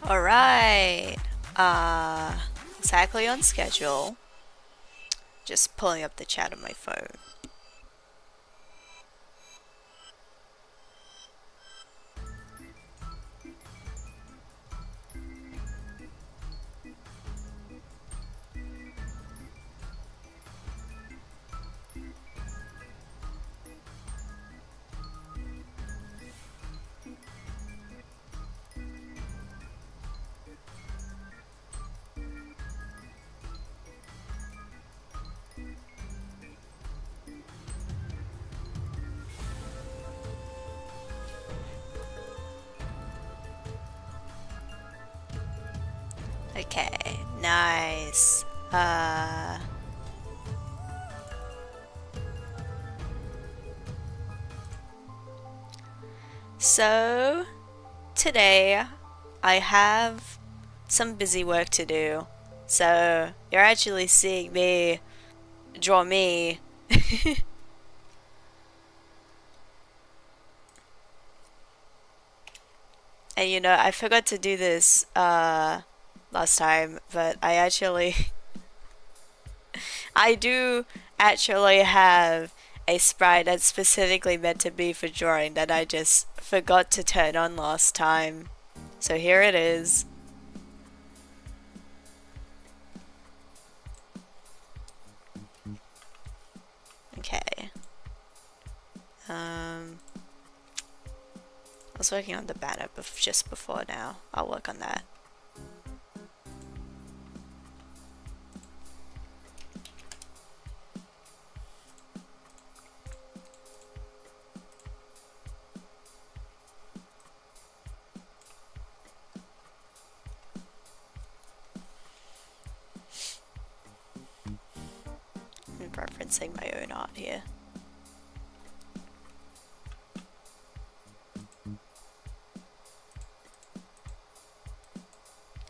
Alright. Exactly on schedule. Just pulling up the chat on my phone. Okay, nice. So today I have some busy work to do. So you're actually seeing me draw me. And you know, I forgot to do this last time, but I do actually have a sprite that's specifically meant to be for drawing that I just forgot to turn on last time. So here it is. Okay. I was working on the banner just before now. I'll work on that. I'm referencing my own art here.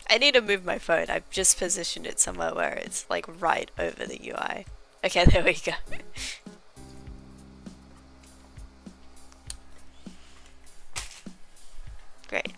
I need to move my phone. I've just positioned it somewhere where it's like right over the UI. Okay, there we go. Great.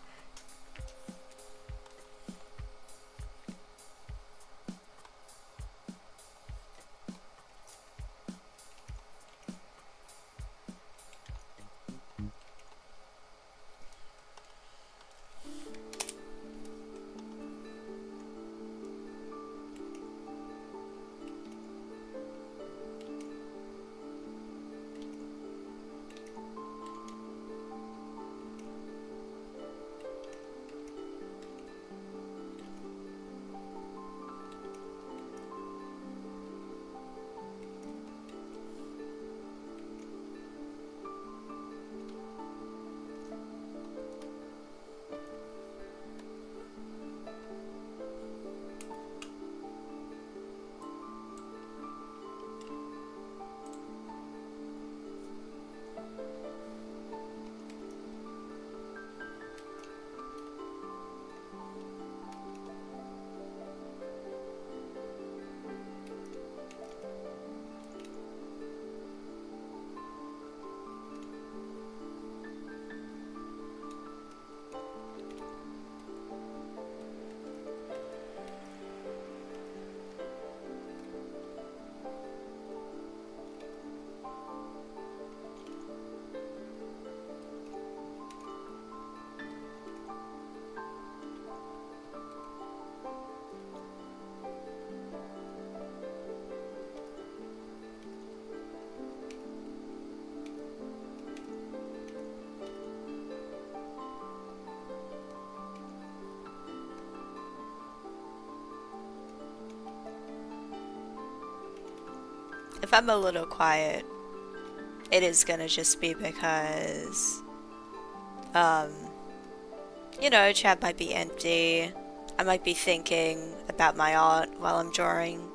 If I'm a little quiet, it is gonna just be because, you know, chat might be empty. I might be thinking about my art while I'm drawing,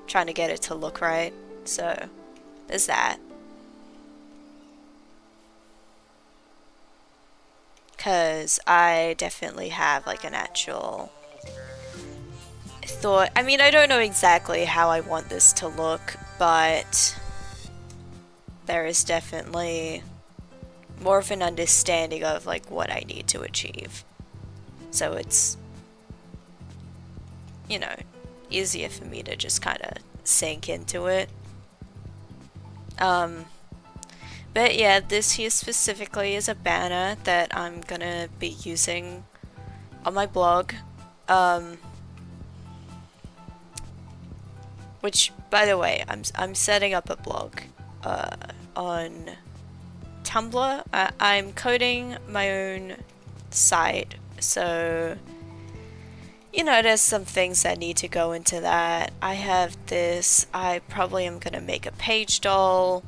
trying to get it to look right. So, there's that. Because I definitely have like an actual thought. I mean, I don't know exactly how I want this to look, but there is definitely more of an understanding of like what I need to achieve. So it's you know, easier for me to just kind of sink into it. But yeah, this here specifically is a banner that I'm gonna be using on my blog. Which, by the way, I'm setting up a blog on Tumblr. I'm coding my own site, so you know, there's some things that need to go into that. I have this. I probably am gonna make a page doll.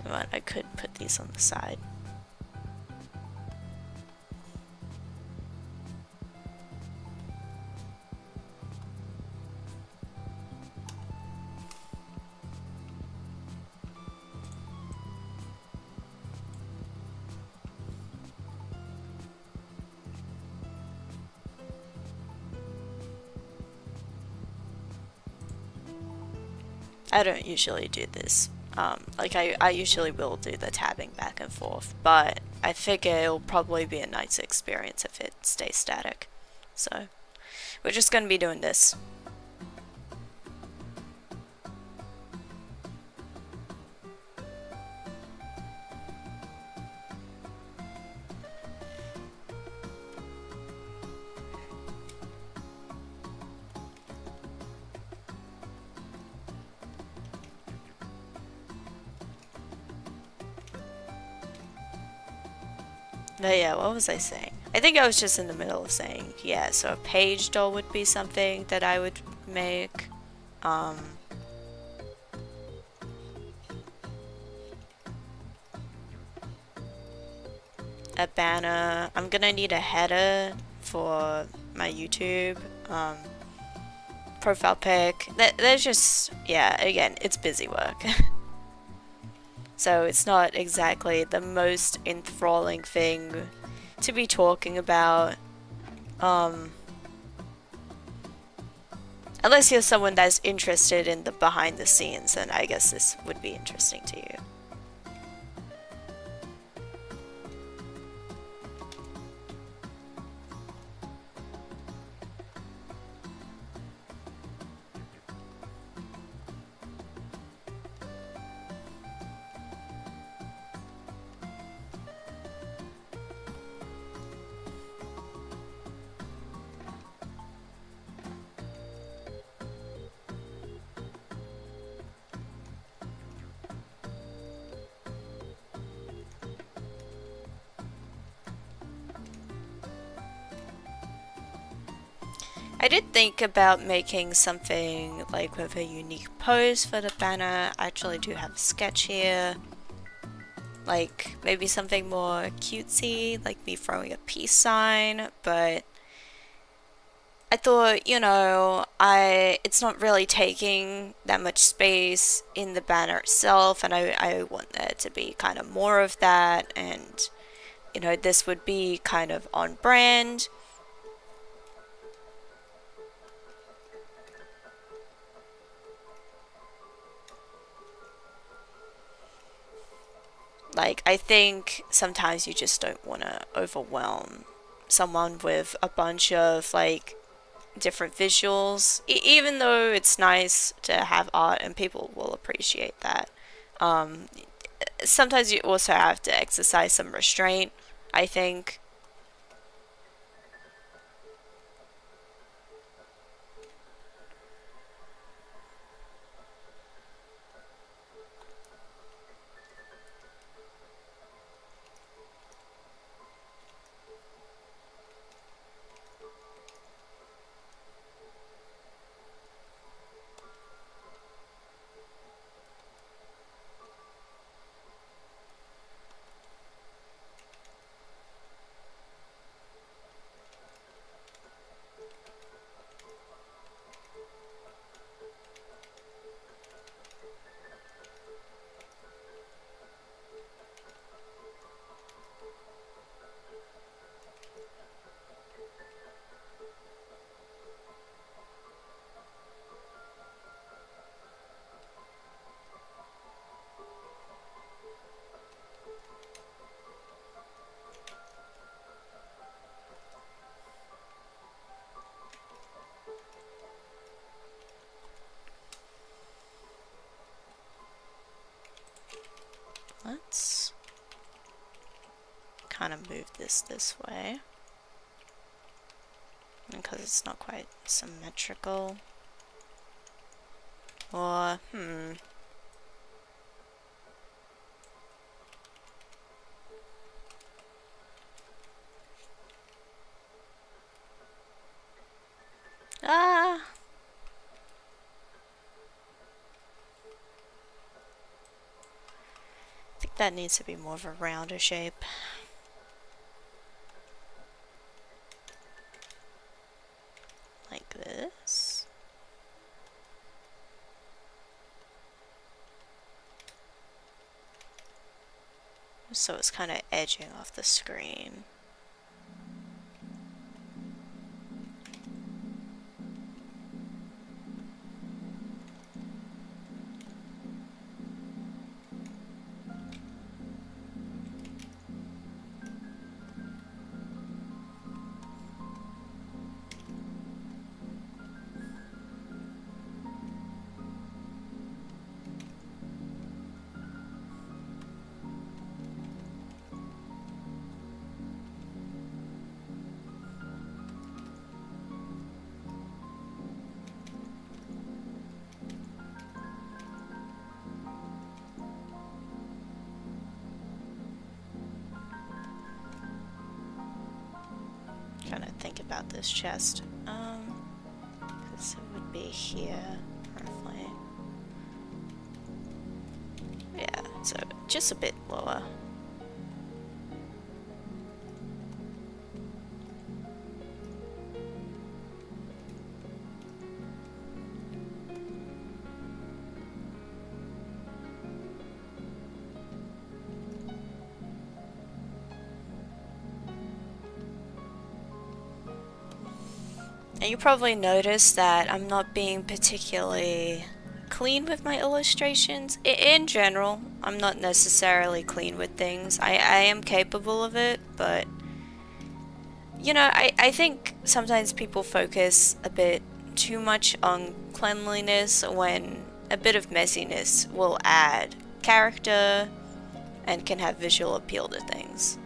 But I could put these on the side. I don't usually do this. Like I usually will do the tabbing back and forth, but I figure it'll probably be a nice experience if it stays static. So we're just gonna be doing this. But yeah, what was I saying? I think I was just in the middle of saying, yeah, so a page doll would be something that I would make. A banner. I'm gonna need a header for my YouTube. Profile pic. There's just, yeah, again, it's busy work. So it's not exactly the most enthralling thing to be talking about. Unless you're someone that's interested in the behind the scenes, then I guess this would be interesting to you. I did think about making something like with a unique pose for the banner. I actually do have a sketch here. Like maybe something more cutesy, like me throwing a peace sign, but I thought, you know, it's not really taking that much space in the banner itself, and I want there to be kind of more of that, and you know, this would be kind of on brand. Like, I think sometimes you just don't want to overwhelm someone with a bunch of, like, different visuals. Even though it's nice to have art and people will appreciate that. Um, Sometimes you also have to exercise some restraint, I think. let's kind of move this way. Because it's not quite symmetrical. Or, Ah! I think that needs to be more of a rounder shape. Like this. So it's kind of edging off the screen. Trying to think about this chest. Because it would be here, roughly. Yeah, so just a bit lower. And you probably noticed that I'm not being particularly clean with my illustrations. In general, I'm not necessarily clean with things. I am capable of it, but you know, I think sometimes people focus a bit too much on cleanliness when a bit of messiness will add character and can have visual appeal to things.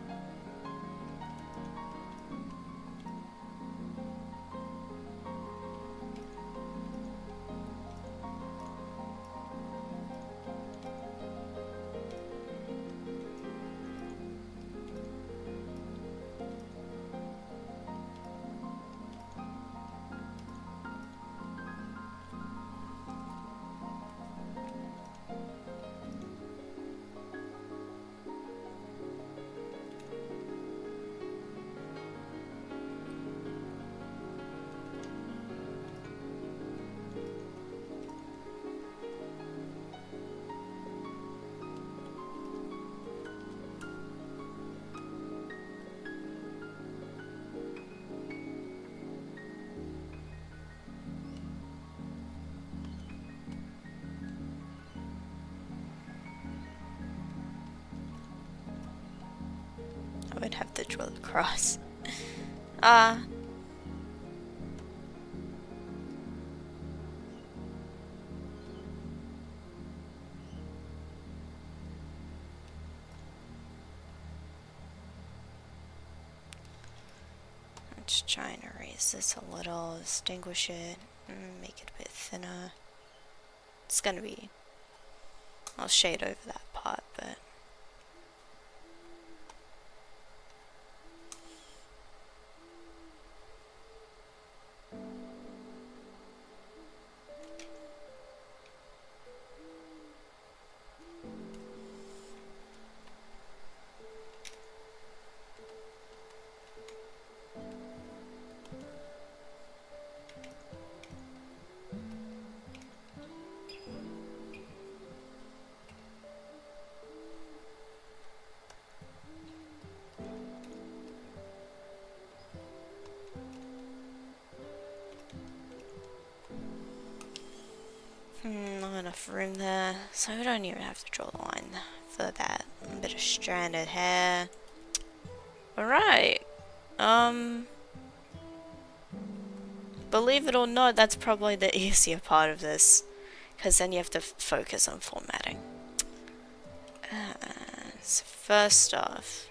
I would have to drill across. Let's try and erase this a little, distinguish it, make it a bit thinner. It's gonna be... I'll shade over that part, but... Not enough room there, so we don't even have to draw the line for that. A bit of stranded hair. Alright. Believe it or not, that's probably the easier part of this. Because then you have to focus on formatting. So first off,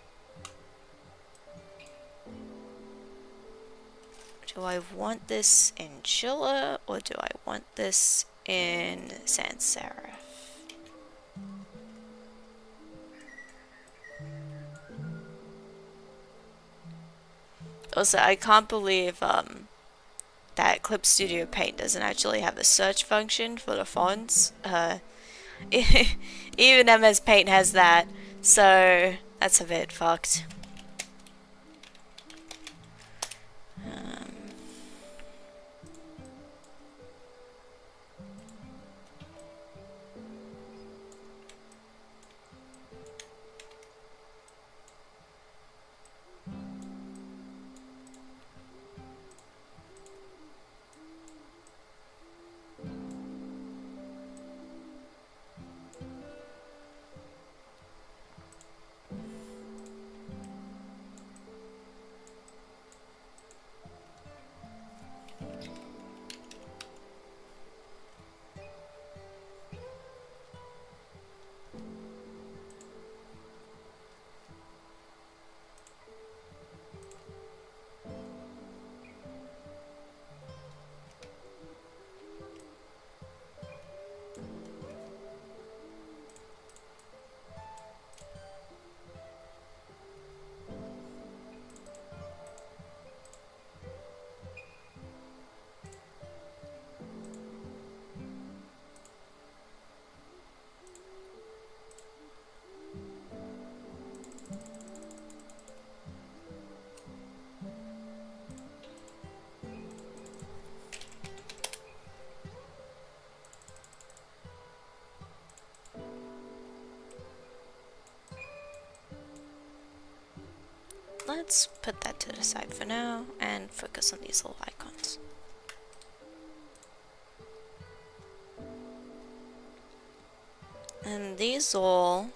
do I want this in Chilla or do I want this in Sans Serif? Also, I can't believe that Clip Studio Paint doesn't actually have a search function for the fonts. Even MS Paint has that, so that's a bit fucked. Let's put that to the side for now and focus on these little icons. And these all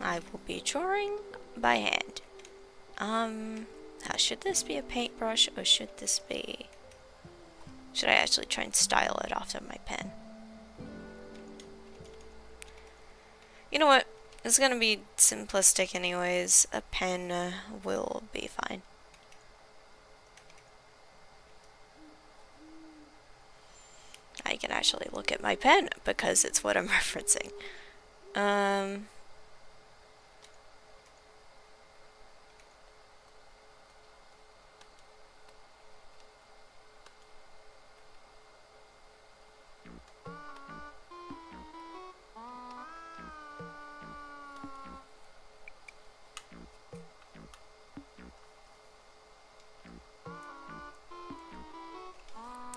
I will be drawing by hand. Now should this be a paintbrush or should this be... Should I actually try and style it after my pen? You know what? It's gonna be simplistic anyways. A pen will be fine. I can actually look at my pen because it's what I'm referencing.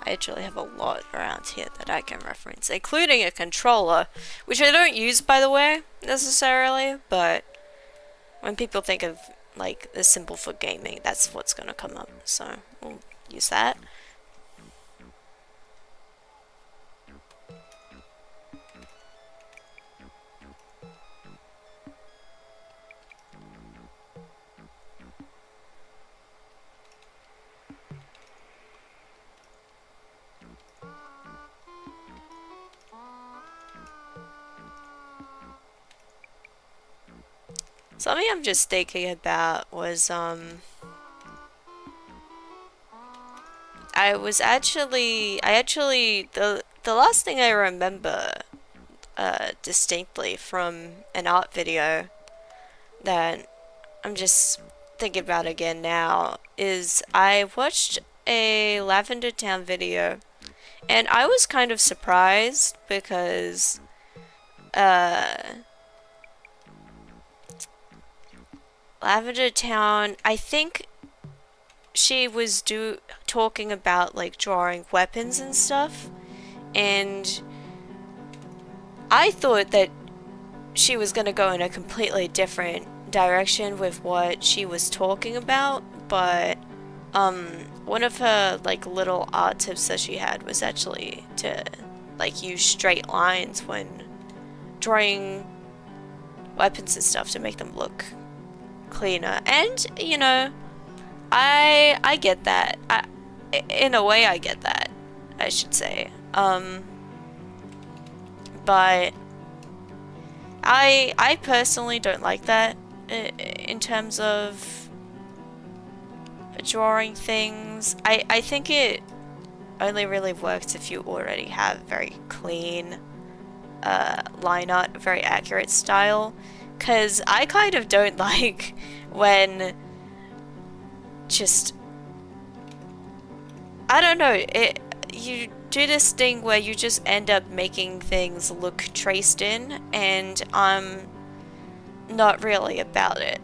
I actually have a lot around here that I can reference, including a controller, which I don't use, by the way, necessarily, but when people think of, like, the symbol for gaming, that's what's gonna come up, so we'll use that. Something I'm just thinking about was, I actually, the last thing I remember, distinctly from an art video that I'm just thinking about again now is I watched a Lavender Town video and I was kind of surprised because, Lavender Town, I think she was talking about like drawing weapons and stuff, and I thought that she was gonna go in a completely different direction with what she was talking about, but one of her like little art tips that she had was actually to like use straight lines when drawing weapons and stuff to make them look cleaner. And you know, I get that. In a way I get that, I should say. but I personally don't like that in terms of drawing things. I think it only really works if you already have very clean line art, very accurate style, because I kind of don't like when just, I don't know, you do this thing where you just end up making things look traced in, and I'm not really about it.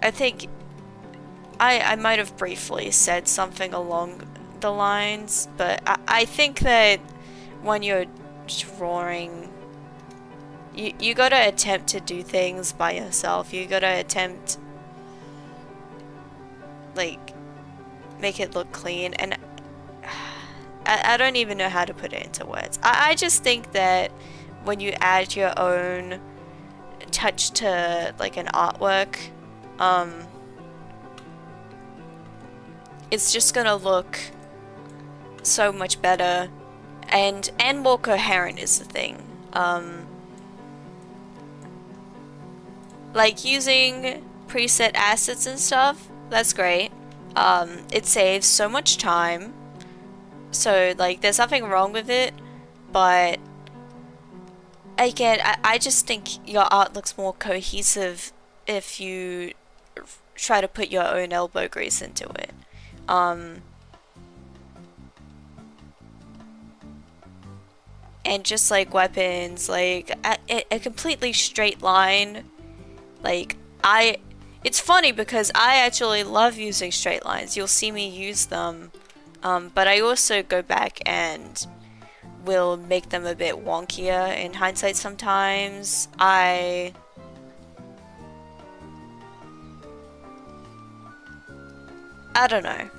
I think I might have briefly said something along the lines, but I think that when you're drawing, you gotta attempt to do things by yourself. You gotta attempt, like, make it look clean, and I don't even know how to put it into words. I just think that when you add your own touch to, like, an artwork, it's just gonna look so much better and more coherent is the thing. Like, using preset assets and stuff, that's great. It saves so much time, so, like, there's nothing wrong with it, but again, I just think your art looks more cohesive if you try to put your own elbow grease into it. And just like weapons, like a completely straight line, like it's funny because I actually love using straight lines. You'll see me use them, but I also go back and will make them a bit wonkier in hindsight sometimes. I don't know.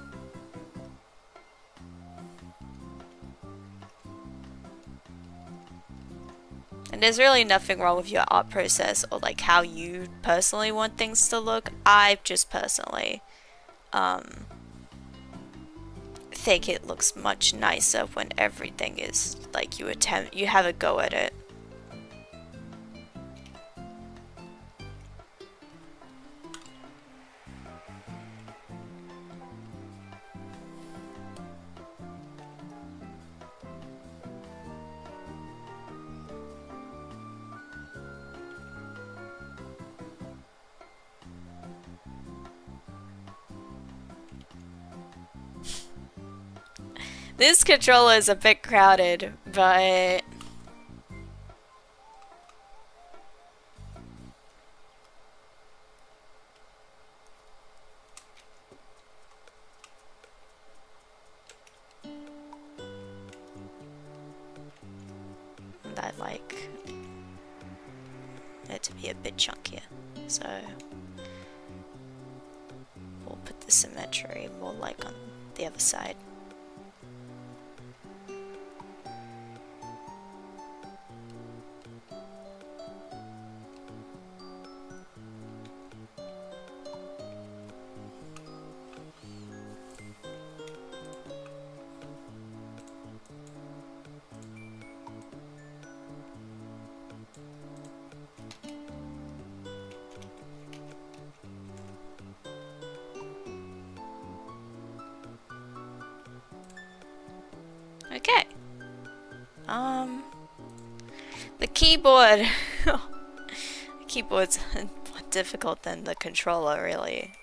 And there's really nothing wrong with your art process or like how you personally want things to look. I just personally think it looks much nicer when everything is like you have a go at it. This controller is a bit crowded, but I'd like it to be a bit chunkier. So we'll put the symmetry more like on the other side. Okay. The keyboard. The keyboard's more difficult than the controller, really.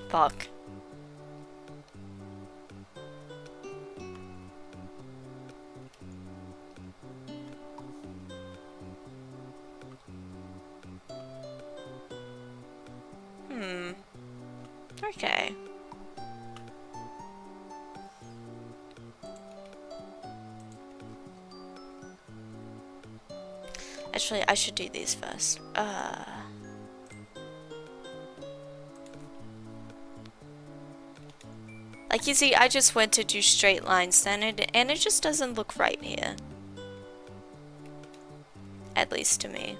Fuck. Okay. Actually, I should do these first. Like, you see, I just went to do straight lines then, and it just doesn't look right here. At least to me.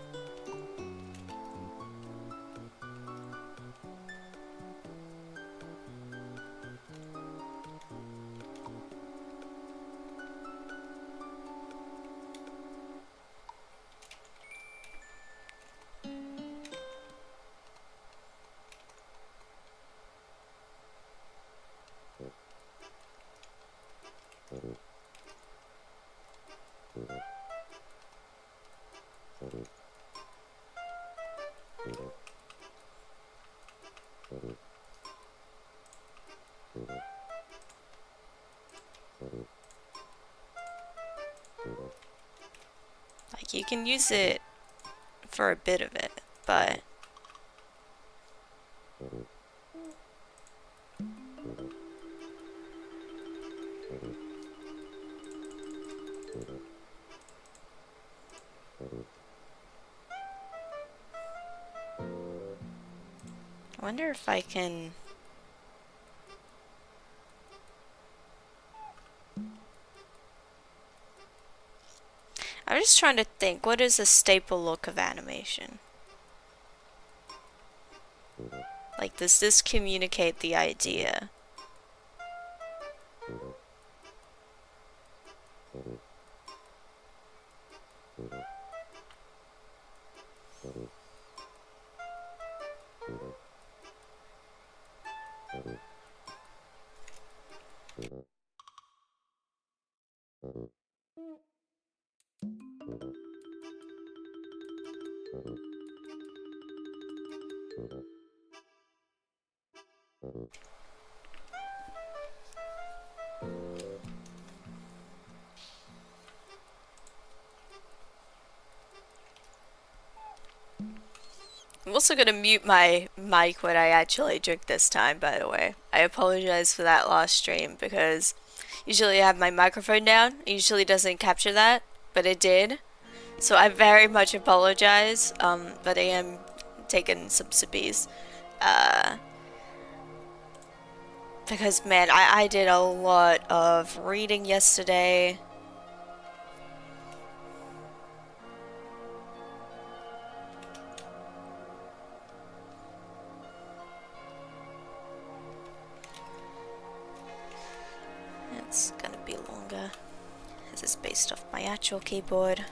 Like, you can use it for a bit of it, but I wonder if I can... I'm just trying to think, what is a staple look of animation? Like, does this communicate the idea? I'm also gonna mute my mic when I actually drink this time, by the way. I apologize for that last stream because usually I have my microphone down. It usually doesn't capture that, but it did. So I very much apologize, but I am taking some sippies. Because, man, I did a lot of reading yesterday. It's gonna be longer. This is based off my actual keyboard.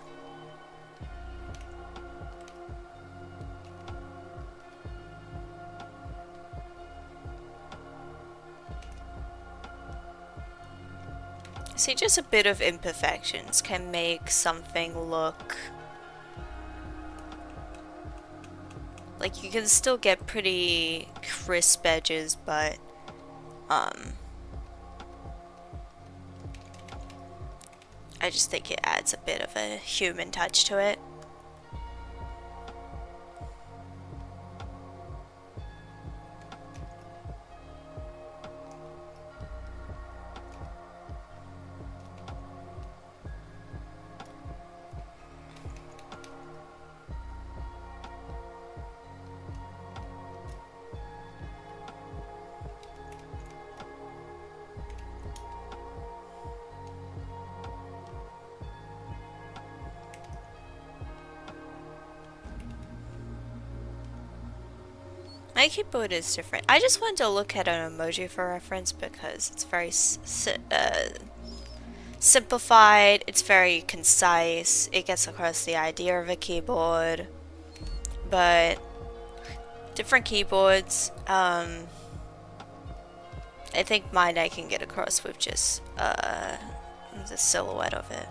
See, just a bit of imperfections can make something look like you can still get pretty crisp edges, but I just think it adds a bit of a human touch to it. My keyboard is different. I just wanted to look at an emoji for reference because it's very simplified, it's very concise, it gets across the idea of a keyboard, but different keyboards, I think mine I can get across with just the silhouette of it.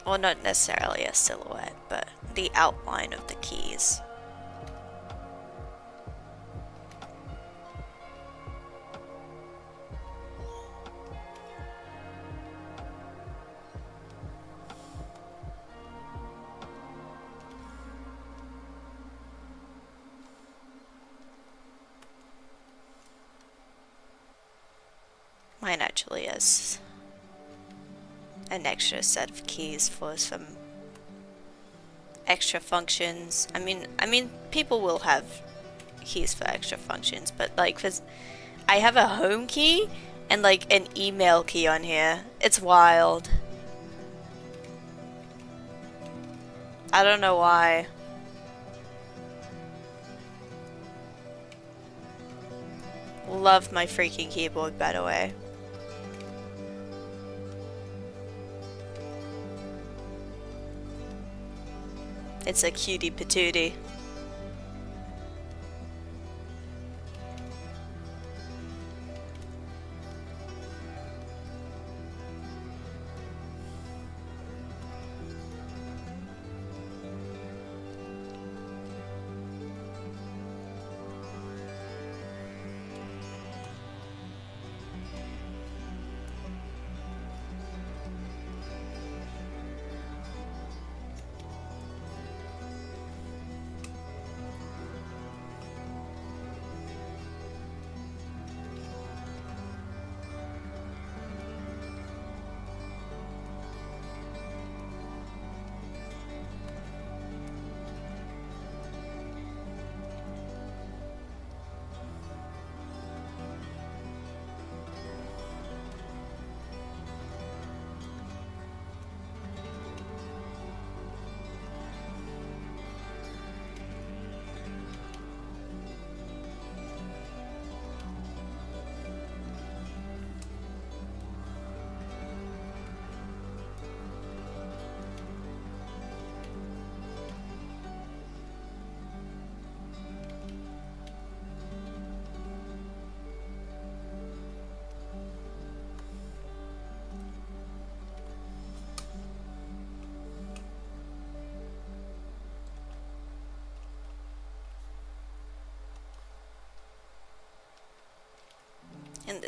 Well, not necessarily a silhouette, but the outline of the keys. Mine actually has an extra set of keys for some extra functions. I mean, people will have keys for extra functions, but like, cause I have a home key and like an email key on here. It's wild. I don't know why. Love my freaking keyboard, by the way. It's a cutie patootie.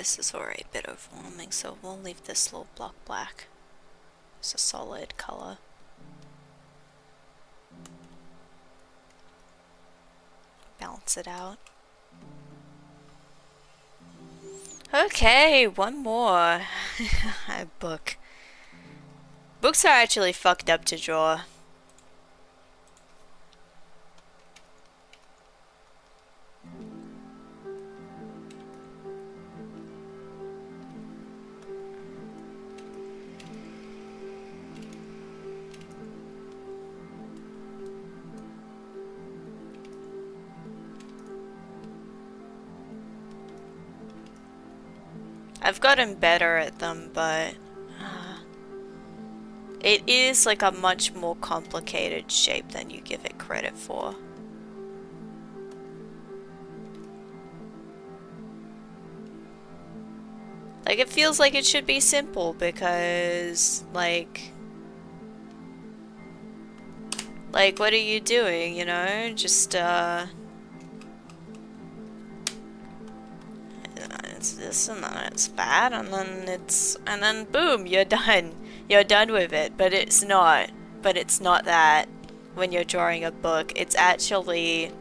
this is already a bit overwhelming, so we'll leave this little block black. It's a solid color. Balance it out. Okay, one more. A book. Books are actually fucked up to draw. I've gotten better at them, but it is like a much more complicated shape than you give it credit for. Like, it feels like it should be simple because, like, what are you doing, you know? Just, it's this and then it's that and then boom, you're done. You're done with it, but it's not. But it's not that when you're drawing a book. It's actually,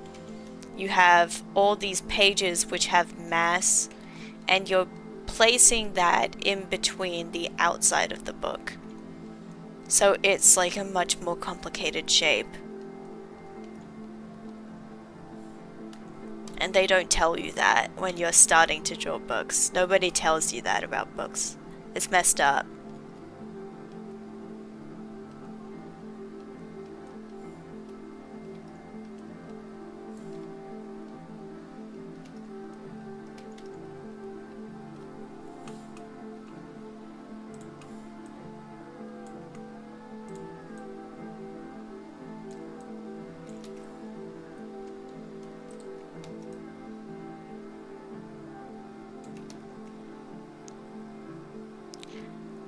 you have all these pages which have mass and you're placing that in between the outside of the book. So it's like a much more complicated shape. And they don't tell you that when you're starting to draw books. Nobody tells you that about books. It's messed up.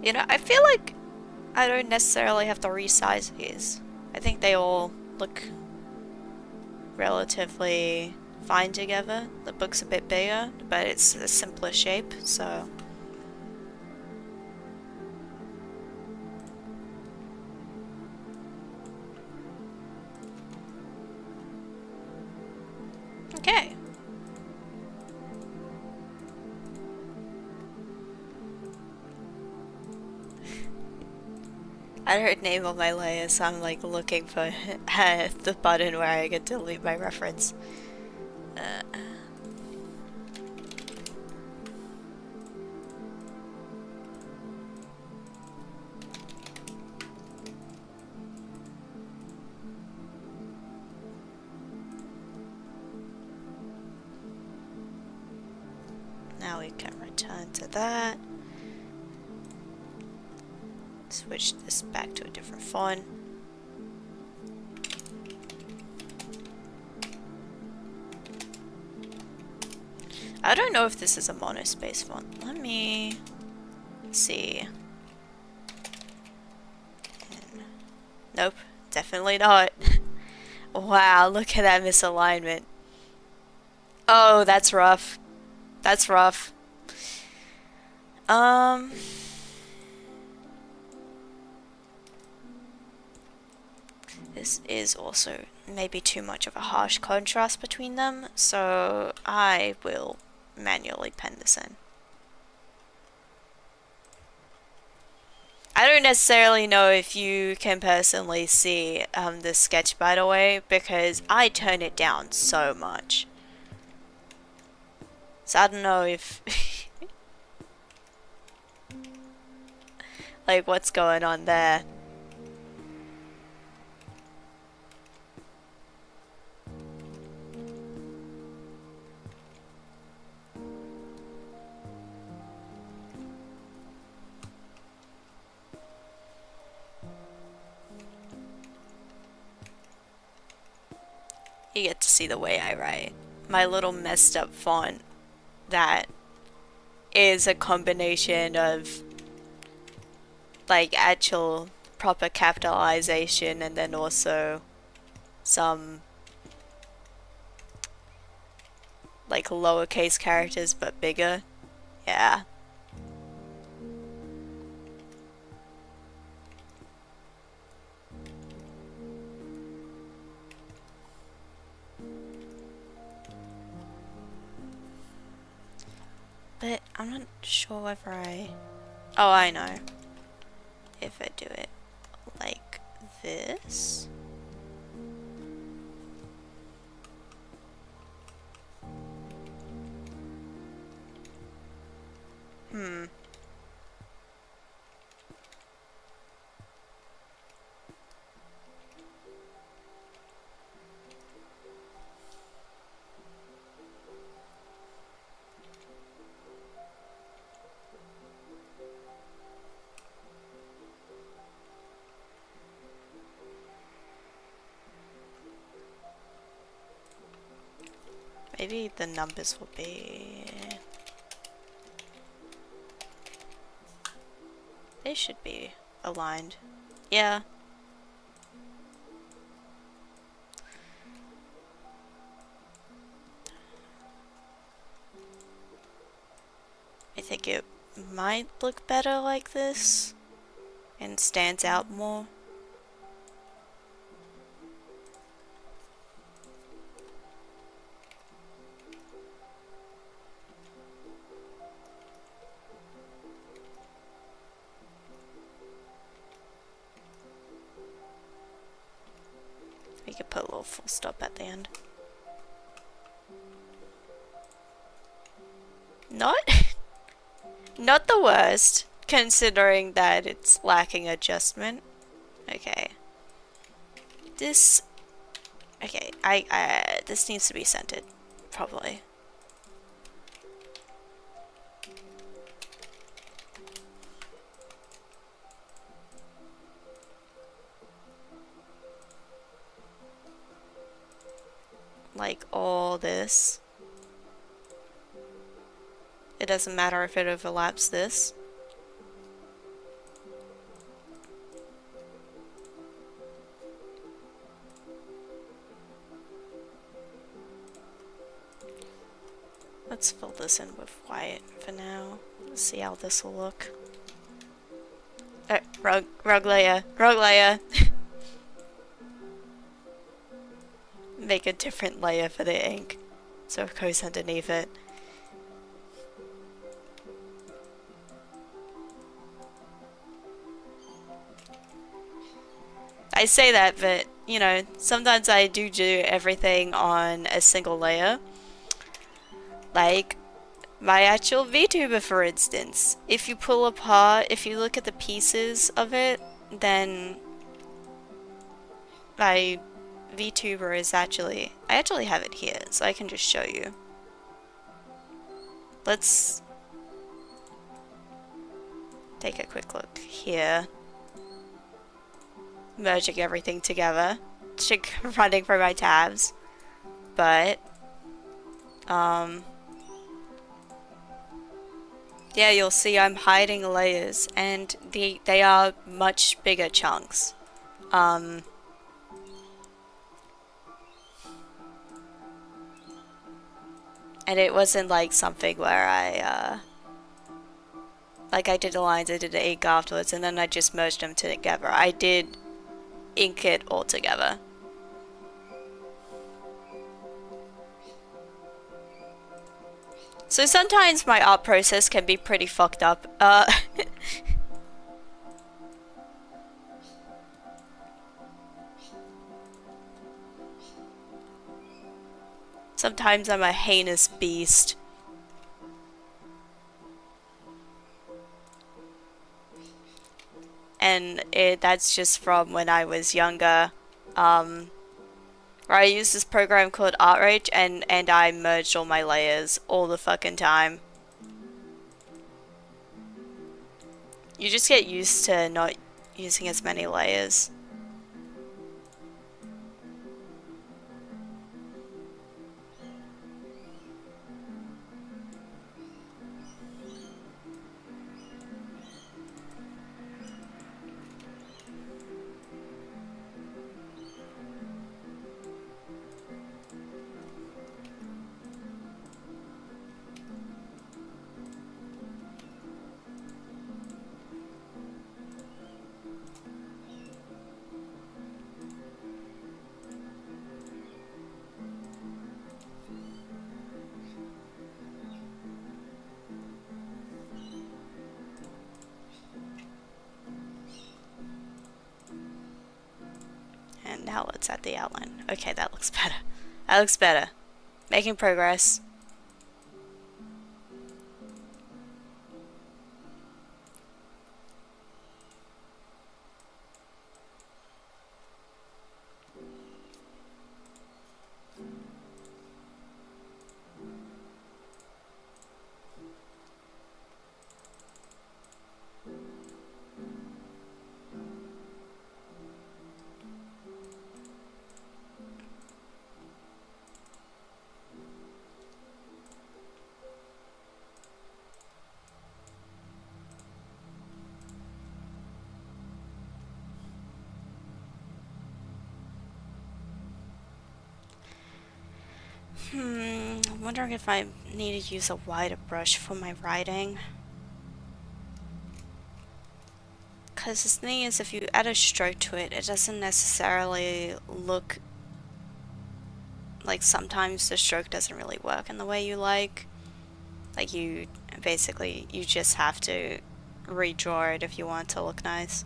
You know, I feel like I don't necessarily have to resize these. I think they all look relatively fine together. The book's a bit bigger, but it's a simpler shape, so... Okay. I don't name all my layers, so I'm like looking for the button where I can delete my reference. Now we can return to that. Switch this back to a different font. I don't know if this is a monospace font. Let me see. Nope, definitely not. Wow, look at that misalignment. Oh, that's rough. That's rough. This is also maybe too much of a harsh contrast between them, so I will manually pen this in. I don't necessarily know if you can personally see this sketch, by the way, because I turn it down so much. So I don't know if... like, what's going on there. You get to see the way I write. My little messed up font that is a combination of like actual proper capitalization and then also some like lowercase characters but bigger. Yeah. But I'm not sure whether Oh, I know. If I do it like this. Hmm. Maybe the numbers will be... They should be aligned. Yeah. I think it might look better like this and stands out more. We could put a little full stop at the end. Not not the worst, considering that it's lacking adjustment. Okay. This... Okay, this needs to be centered, probably. Like all this. It doesn't matter if it overlaps this. Let's fill this in with white for now. Let's see how this will look. Rug layer. Rug layer. Make a different layer for the ink so it goes underneath it. I say that, but you know, sometimes I do everything on a single layer. Like my actual VTuber, for instance. If you pull apart, if you look at the pieces of it, then my VTuber is actually... I actually have it here, so I can just show you. Let's take a quick look here. Merging everything together. Running through my tabs. But, yeah, you'll see I'm hiding layers, and they are much bigger chunks. And it wasn't like something where like I did the lines, I did the ink afterwards, and then I just merged them together. I did ink it all together. So sometimes my art process can be pretty fucked up. Sometimes I'm a heinous beast. And that's just from when I was younger. Where I used this program called ArtRage, and I merged all my layers all the fucking time. You just get used to not using as many layers. now let's add the outline. Okay, that looks better. That looks better. Making progress. I'm wondering if I need to use a wider brush for my writing. Because the thing is, if you add a stroke to it, it doesn't necessarily look like sometimes the stroke doesn't really work in the way you like. Like you basically, you just have to redraw it if you want it to look nice.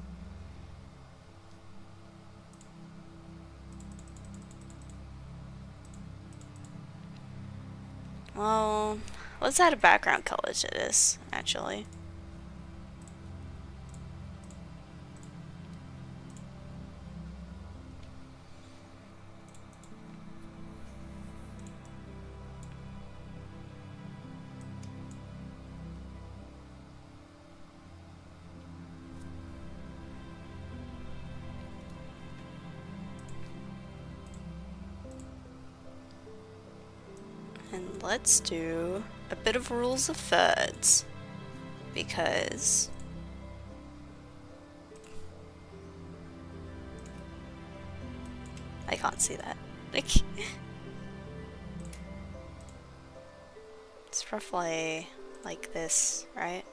Well, let's add a background color to this, actually. And let's do a bit of rules of thirds, because I can't see that. Like, it's roughly like this, right?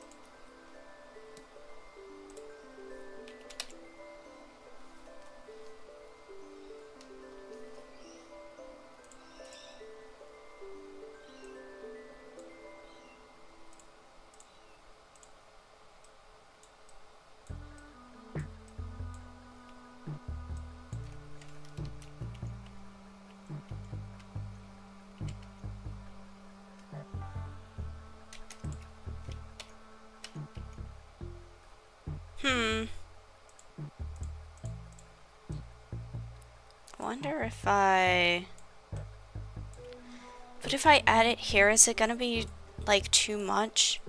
I wonder if but if I add it here, is it gonna be like too much?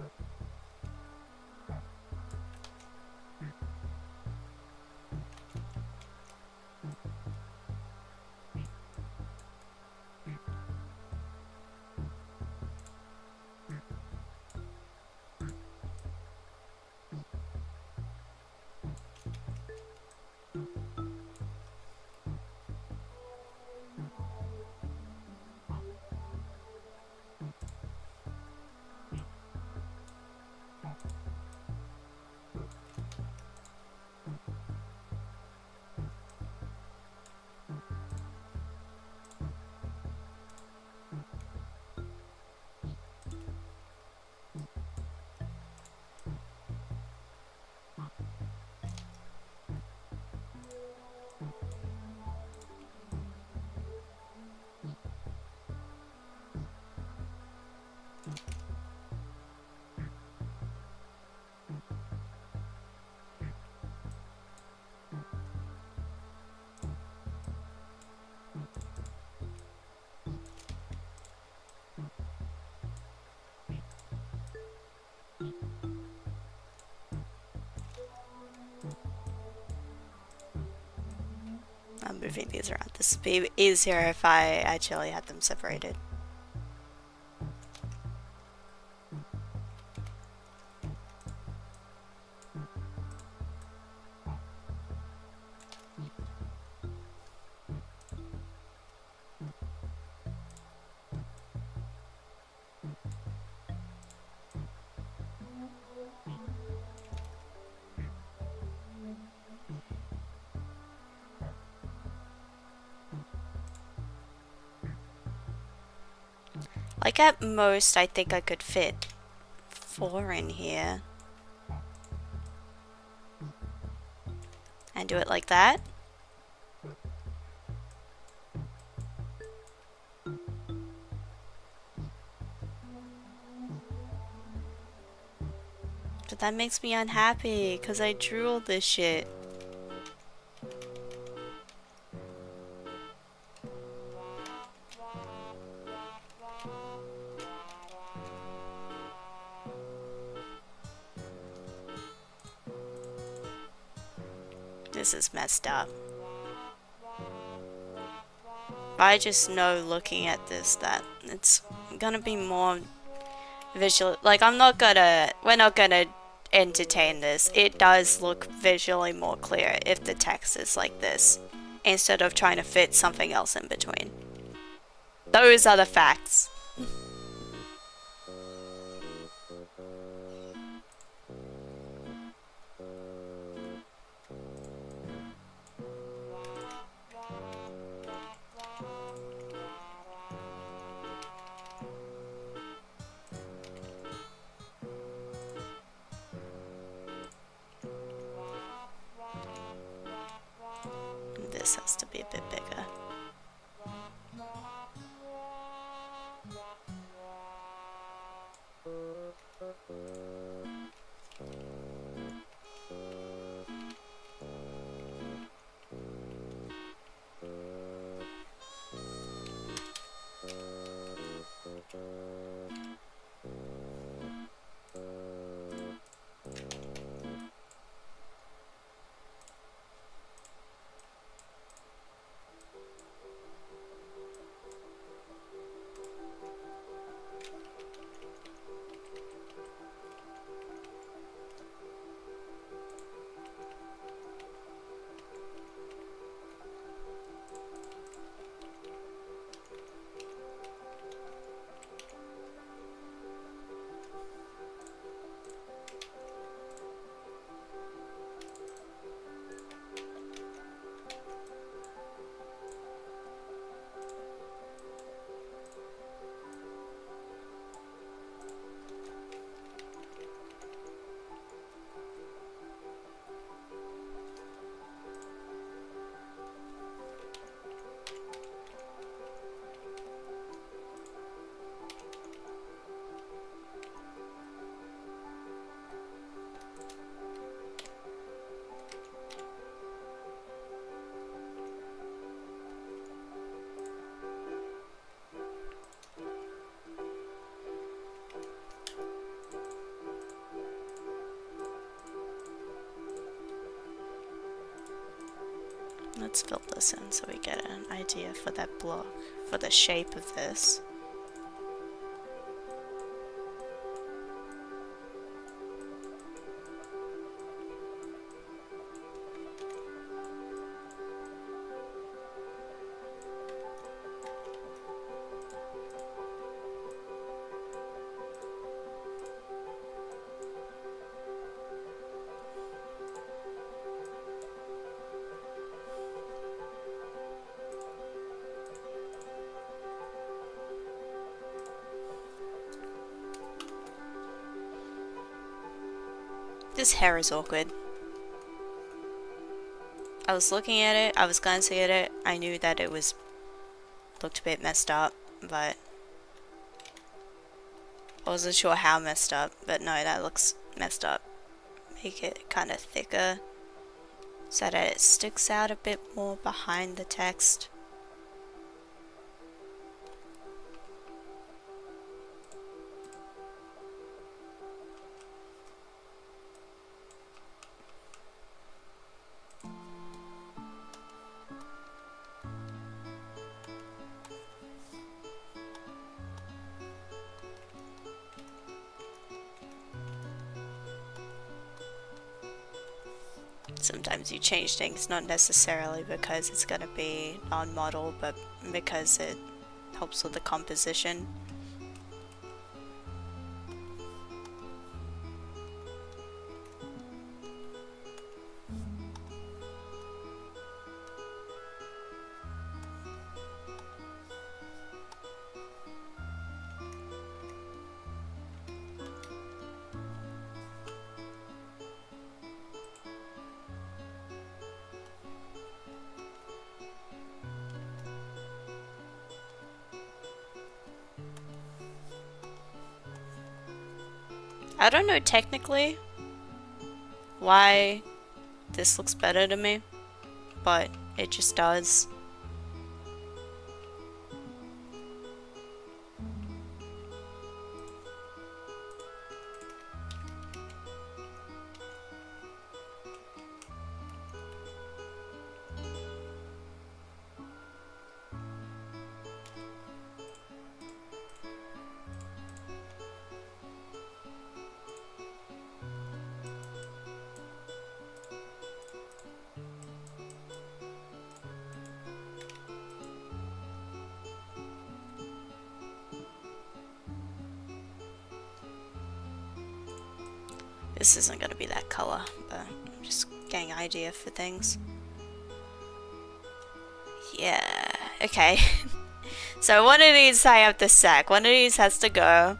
I'm moving these around. This would be easier if I actually had them separated. Like at most, I think I could fit 4 in here. And do it like that. But that makes me unhappy because I drew all this shit. This is messed up. I just know looking at this that it's gonna be more visual. Like, we're not gonna entertain this. It does look visually more clear if the text is like this, instead of trying to fit something else in between. Those are the facts. This has to be a bit bigger. Let's fill this in so we get an idea for that block, for the shape of this. This hair is awkward. I was looking at it, I was glancing at it, I knew that it looked a bit messed up, but I wasn't sure how messed up, but no, that looks messed up. Make it kind of thicker so that it sticks out a bit more behind the text. Sometimes you change things not necessarily because it's going to be non-model, but because it helps with the composition. I don't know technically why this looks better to me, but it just does. This isn't gonna be that color, but I'm just getting an idea for things. Yeah, okay. So one of these I have to sack, one of these has to go.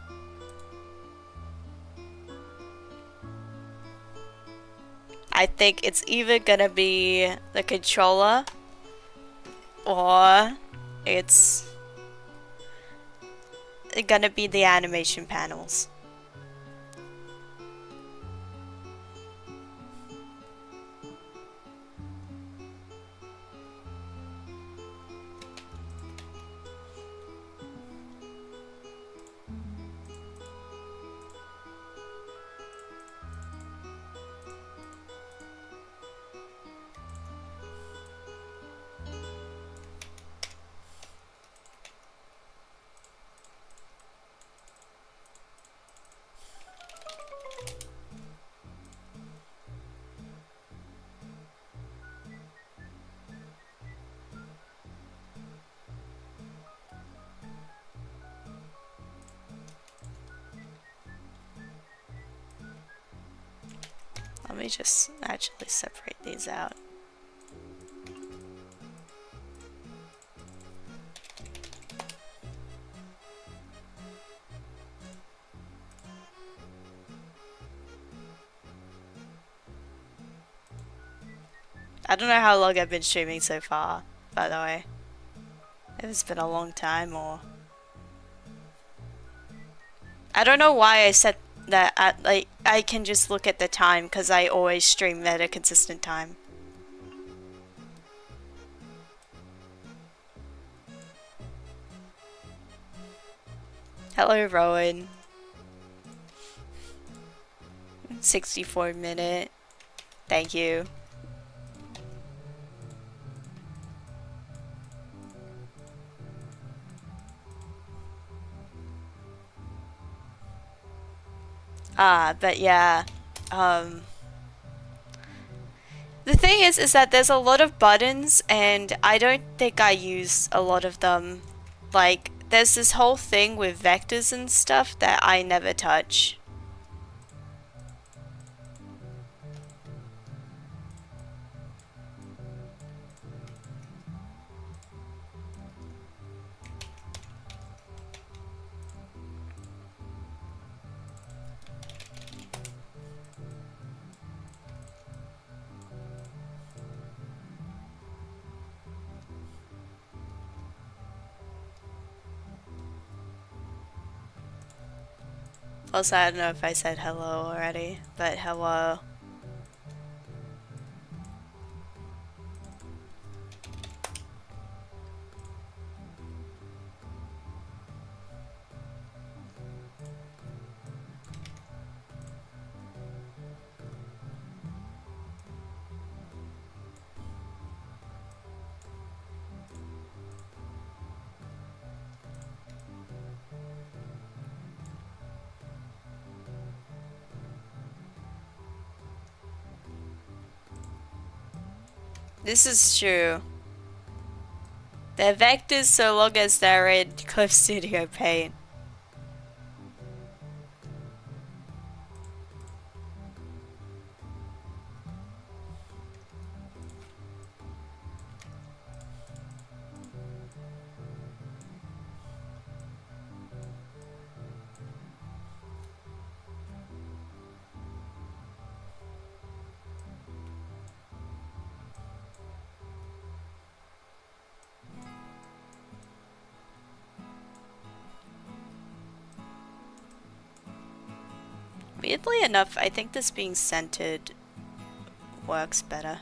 I think it's either gonna be the controller or it's gonna be the animation panels. Let me just actually separate these out. I don't know how long I've been streaming so far, by the way. If it's been a long time or... I don't know why I said that like I can just look at the time because I always stream at a consistent time. Hello Rowan. 64-minute. Thank you. But yeah, the thing is that there's a lot of buttons and I don't think I use a lot of them. Like, there's this whole thing with vectors and stuff that I never touch. Also, I don't know if I said hello already, but hello. This is true. They're vectors so long as they're in Clip Studio Paint. Weirdly enough, I think this being centered works better.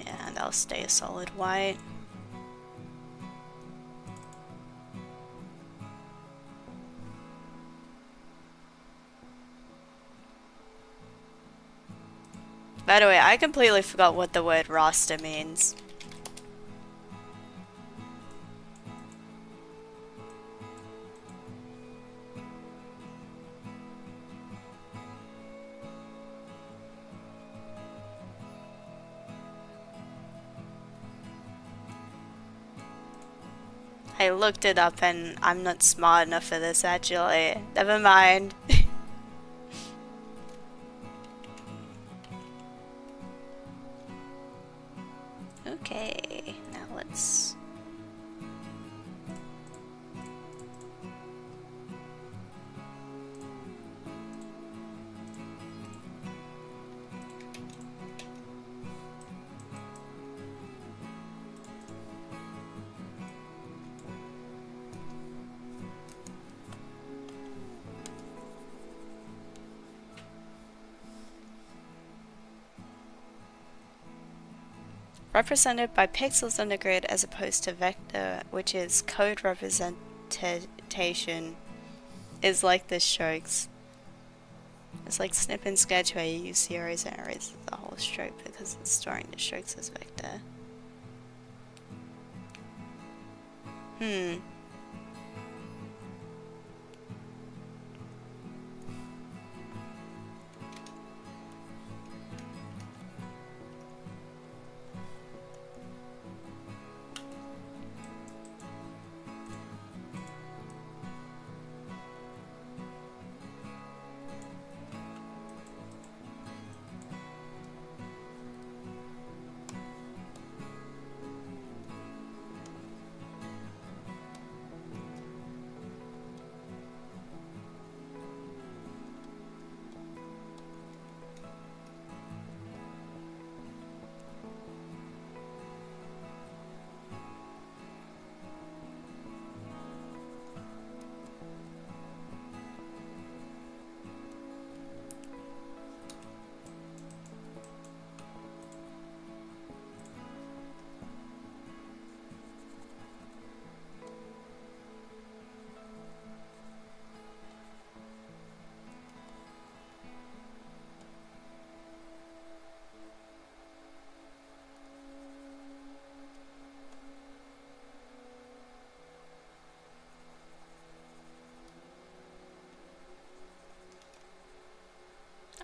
Yeah, and I'll stay a solid white. By the way, I completely forgot what the word rasta means. I looked it up and I'm not smart enough for this actually. Never mind. Okay, now let's... Represented by pixels on the grid as opposed to vector, which is code representation, is like the strokes. It's like snip and sketch where you use zeros and erases the whole stroke because it's storing the strokes as vector.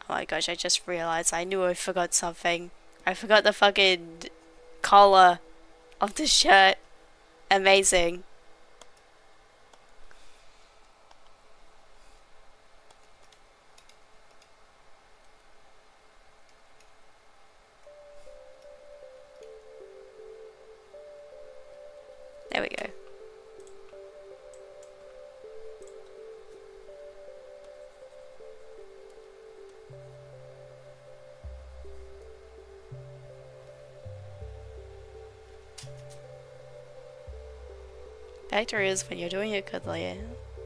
Oh my gosh, I just realized I knew I forgot something. I forgot the fucking collar of the shirt. Amazing. There we go. Factor is when you're doing a good layer,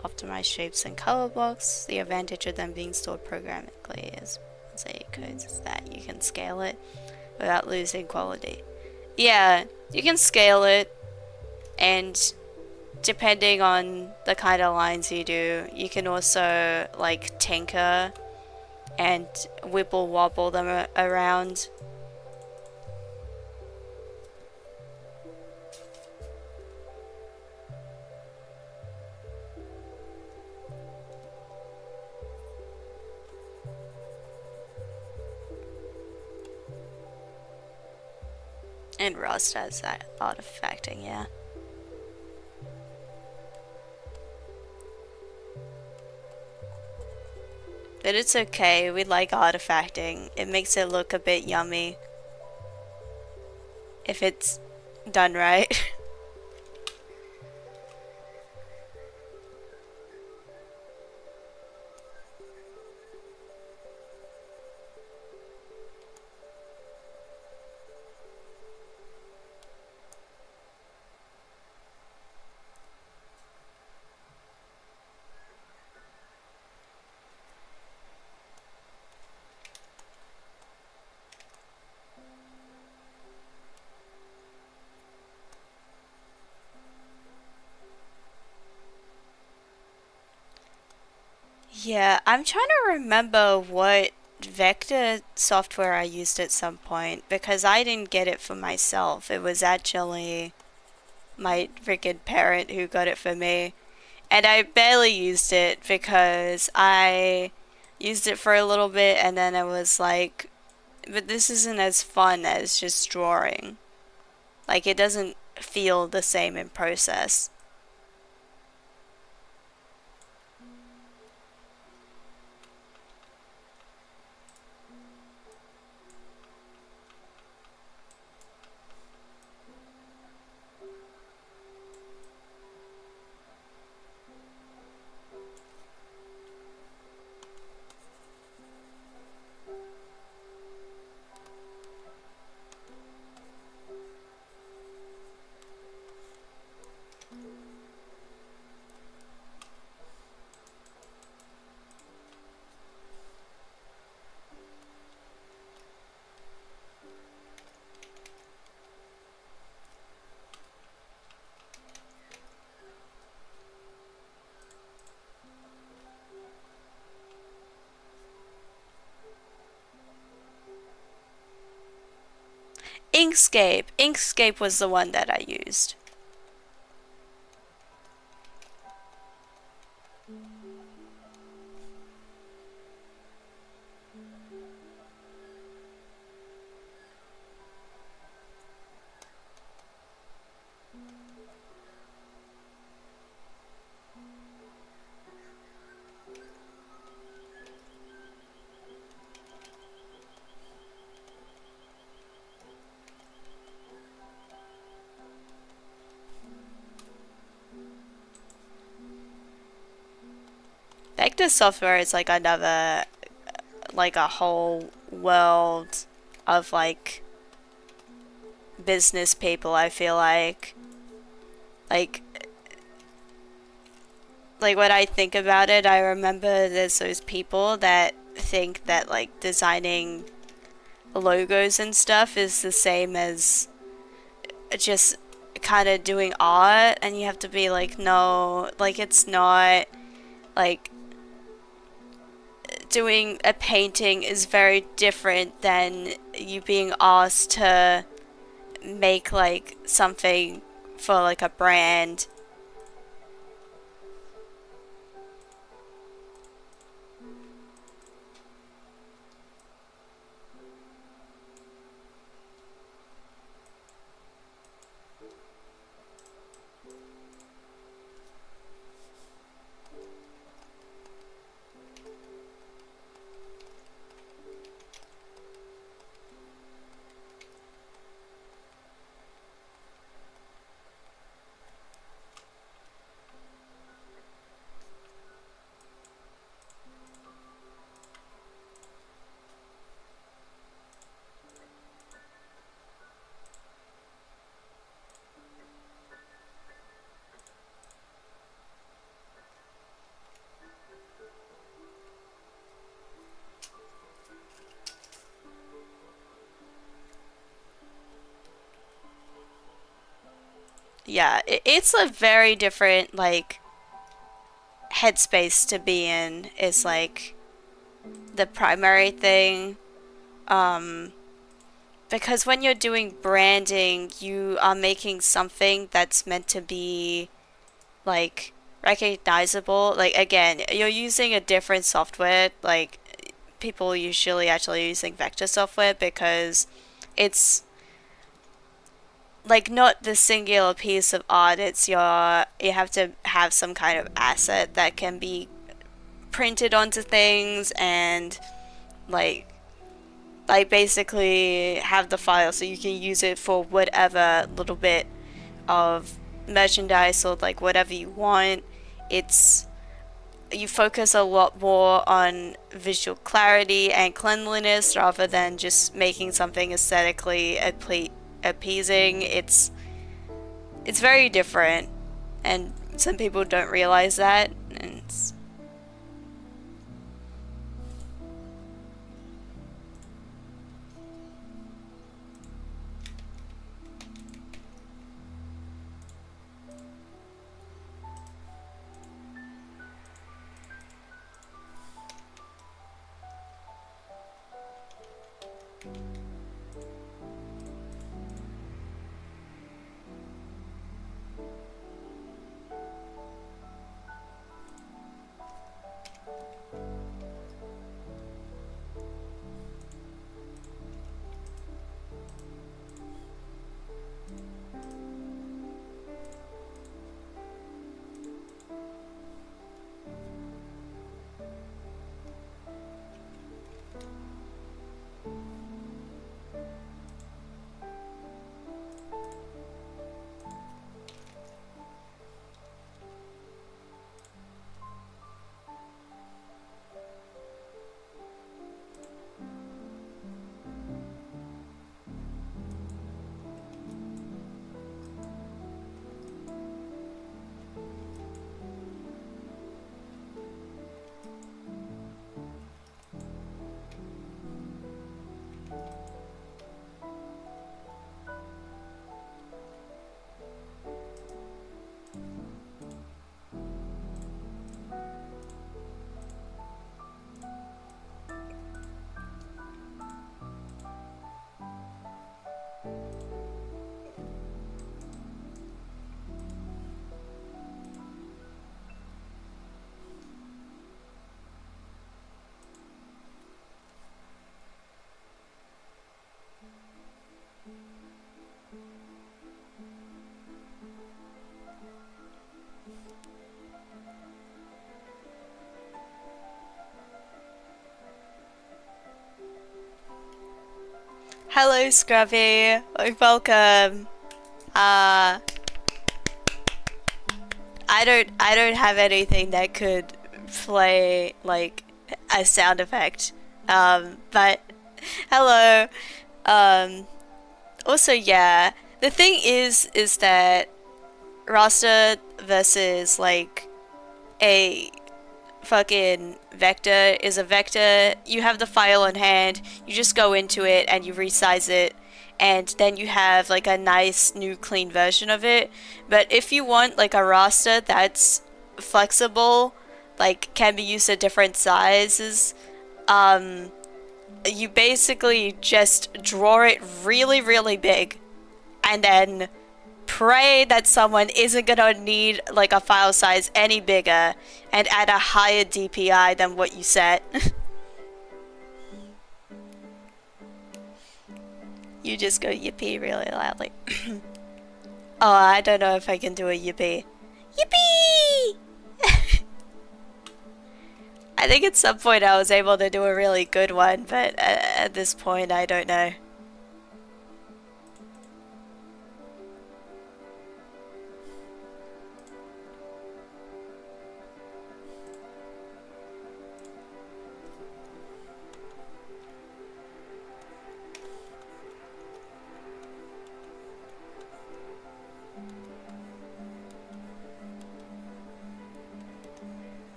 optimize shapes and color blocks. The advantage of them being stored programmatically is, say, codes is that you can scale it without losing quality. Yeah, you can scale it, and depending on the kind of lines you do, you can also like tinker and wibble wobble them around. And Rust has that artifacting, yeah. But it's okay, we like artifacting. It makes it look a bit yummy if it's done right. Yeah, I'm trying to remember what vector software I used at some point because I didn't get it for myself. It was actually my freaking parent who got it for me. And I barely used it because I used it for a little bit and then I was like, but this isn't as fun as just drawing. Like, it doesn't feel the same in process. Inkscape. Inkscape was the one that I used. Vector software is like another, like a whole world of like business people, I feel like like when I think about it, I remember there's those people that think that like designing logos and stuff is the same as just kind of doing art, and you have to be like, no, like it's not. Like, doing a painting is very different than you being asked to make like something for like a brand. Yeah, it's a very different like headspace to be in. Is like the primary thing. Um, because when you're doing branding, you are making something that's meant to be like recognizable. Like again, you're using a different software. Like people usually actually using vector software because it's like not the singular piece of art. It's your, you have to have some kind of asset that can be print it onto things and like basically have the file so you can use it for whatever little bit of merchandise or like whatever you want. It's you focus a lot more on visual clarity and cleanliness rather than just making something aesthetically appeasing. It's very different, and some people don't realize that, and it's hello Scruffy, welcome. Uh, I don't have anything that could play like a sound effect. But hello. Um, Also, yeah, the thing is that raster versus like a fucking vector is a vector. You have the file on hand, you just go into it and you resize it, and then you have like a nice new clean version of it. But if you want like a raster that's flexible, like can be used at different sizes, um, you basically just draw it really, really big and then pray that someone isn't gonna need like a file size any bigger and add a higher DPI than what you set. You just go yippee really loudly. Oh, I don't know if I can do a yippee. Yippee! I think at some point I was able to do a really good one, but at this point I don't know.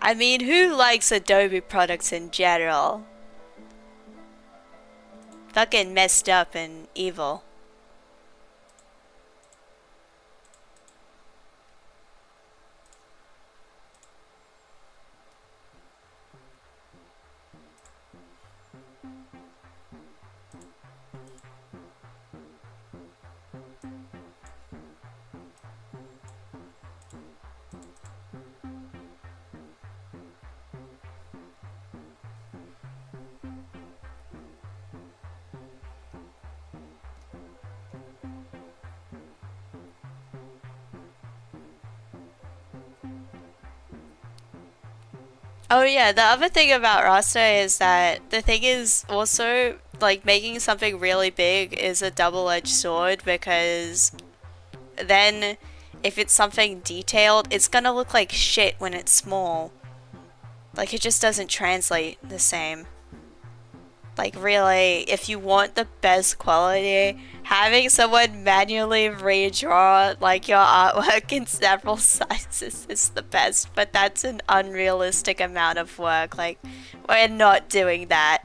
I mean, who likes Adobe products in general? Fucking messed up and evil. Oh yeah, the other thing about raster is that the thing is also like making something really big is a double-edged sword because then if it's something detailed, it's gonna look like shit when it's small. Like it just doesn't translate the same. Like really, if you want the best quality, having someone manually redraw like your artwork in several sizes is the best, but that's an unrealistic amount of work. Like we're not doing that.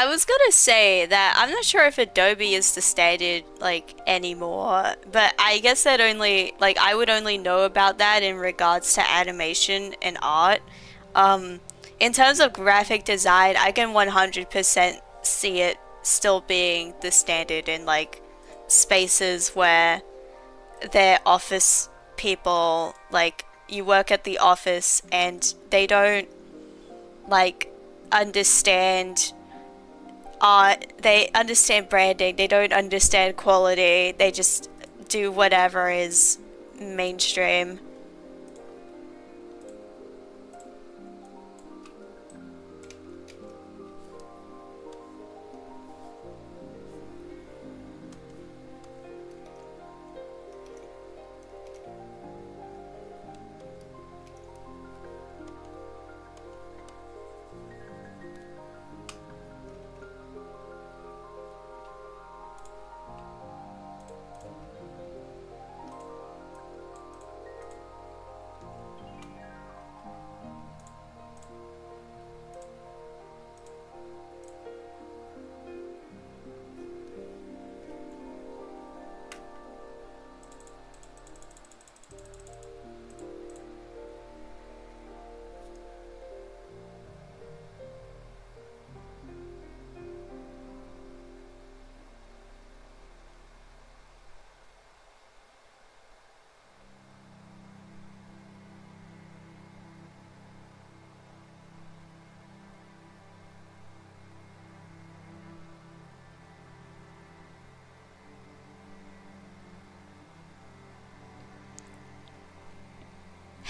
I was gonna say that I'm not sure if Adobe is the standard like anymore, but I guess that only like I would only know about that in regards to animation and art. Um, in terms of graphic design, I can 100% see it still being the standard in like spaces where they're office people, like you work at the office and they don't like understand they understand branding, they don't understand quality, they just do whatever is mainstream.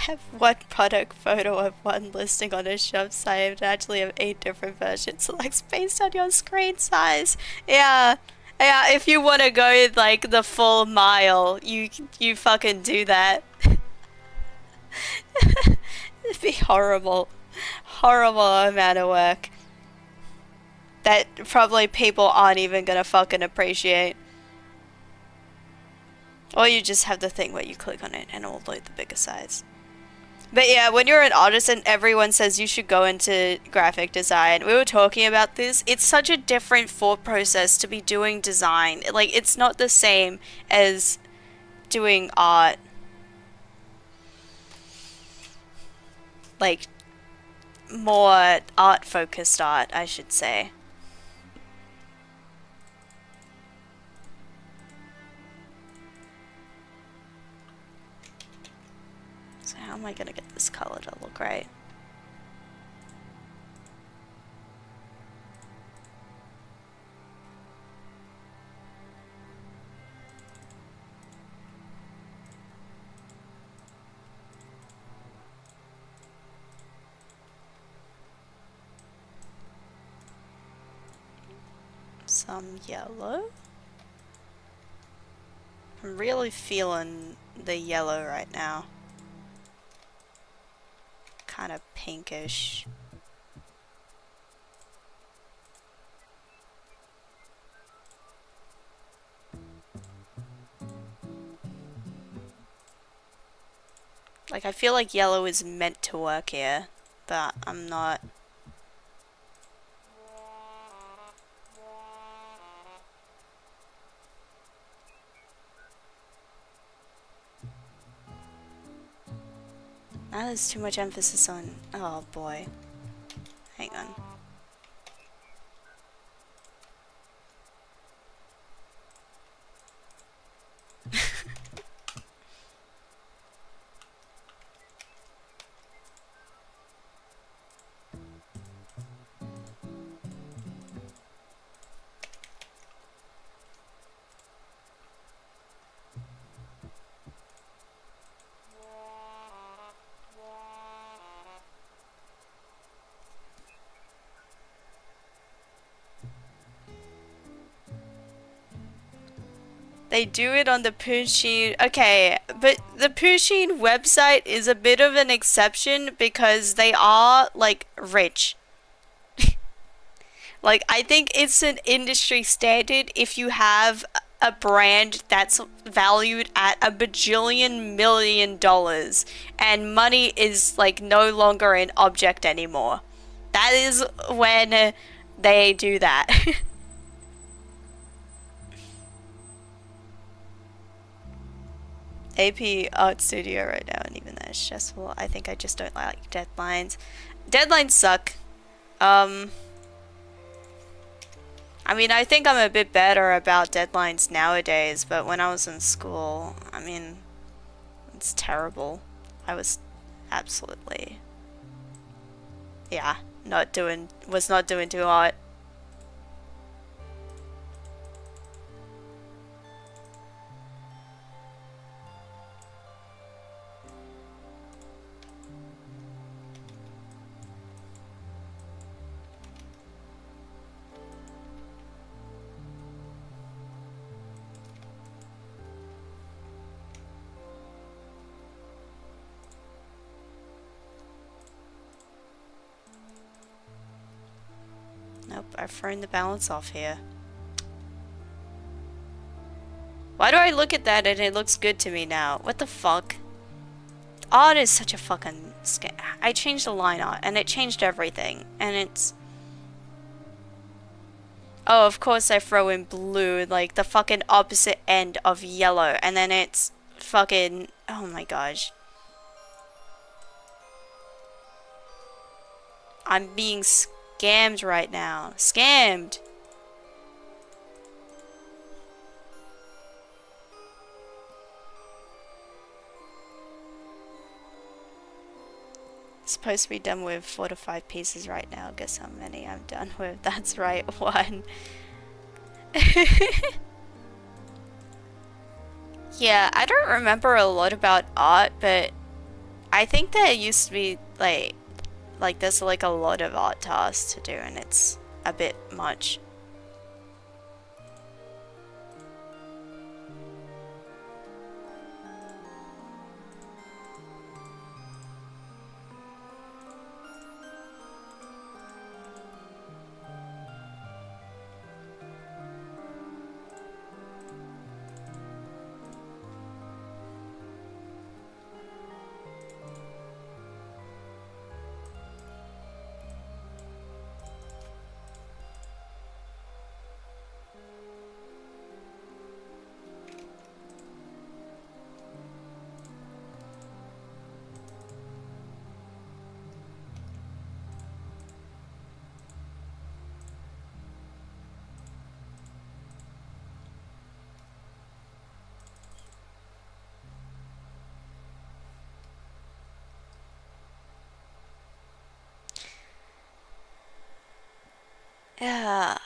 Have one product photo of one listing on a shop site and actually have 8 different versions selects based on your screen size. Yeah. Yeah, if you want to go like the full mile, you fucking do that. It'd be horrible. Horrible amount of work that probably people aren't even gonna fucking appreciate. Or you just have the thing where you click on it and it'll load the bigger size. But yeah, when you're an artist and everyone says you should go into graphic design, we were talking about this. It's such a different thought process to be doing design. Like, it's not the same as doing art. Like, more art focused art, I should say. So, how am I gonna get this color to look right? some yellow. I'm really feeling the yellow right now. Kind of pinkish. Like, I feel like yellow is meant to work here, but I'm not. Now there's too much emphasis on. Oh boy. Hang on. They do it on the Pusheen. Okay, but the Pusheen website is a bit of an exception because they are, like, rich. Like, I think it's an industry standard if you have a brand that's valued at $1 bajillion and money is, like, no longer an object anymore. That is when they do that. AP Art Studio right now, and even that is stressful. I think I just don't like deadlines. Deadlines suck. I mean, I think I'm a bit better about deadlines nowadays, but when I was in school, I mean, it's terrible. I was absolutely, yeah, was not doing too hot. Nope, I've thrown the balance off here. Why do I look at that and it looks good to me now? What the fuck? Art is such a fucking scam. I changed the line art and it changed everything. And it's... Oh, of course I throw in blue, like the fucking opposite end of yellow. And then it's fucking... Oh my gosh. I'm being scammed right now. Scammed! Supposed to be done with 4 to 5 pieces right now. Guess how many I'm done with. That's right, 1. Yeah, I don't remember a lot about art, but I think there used to be like there's like a lot of art tasks to do and it's a bit much. Yeah.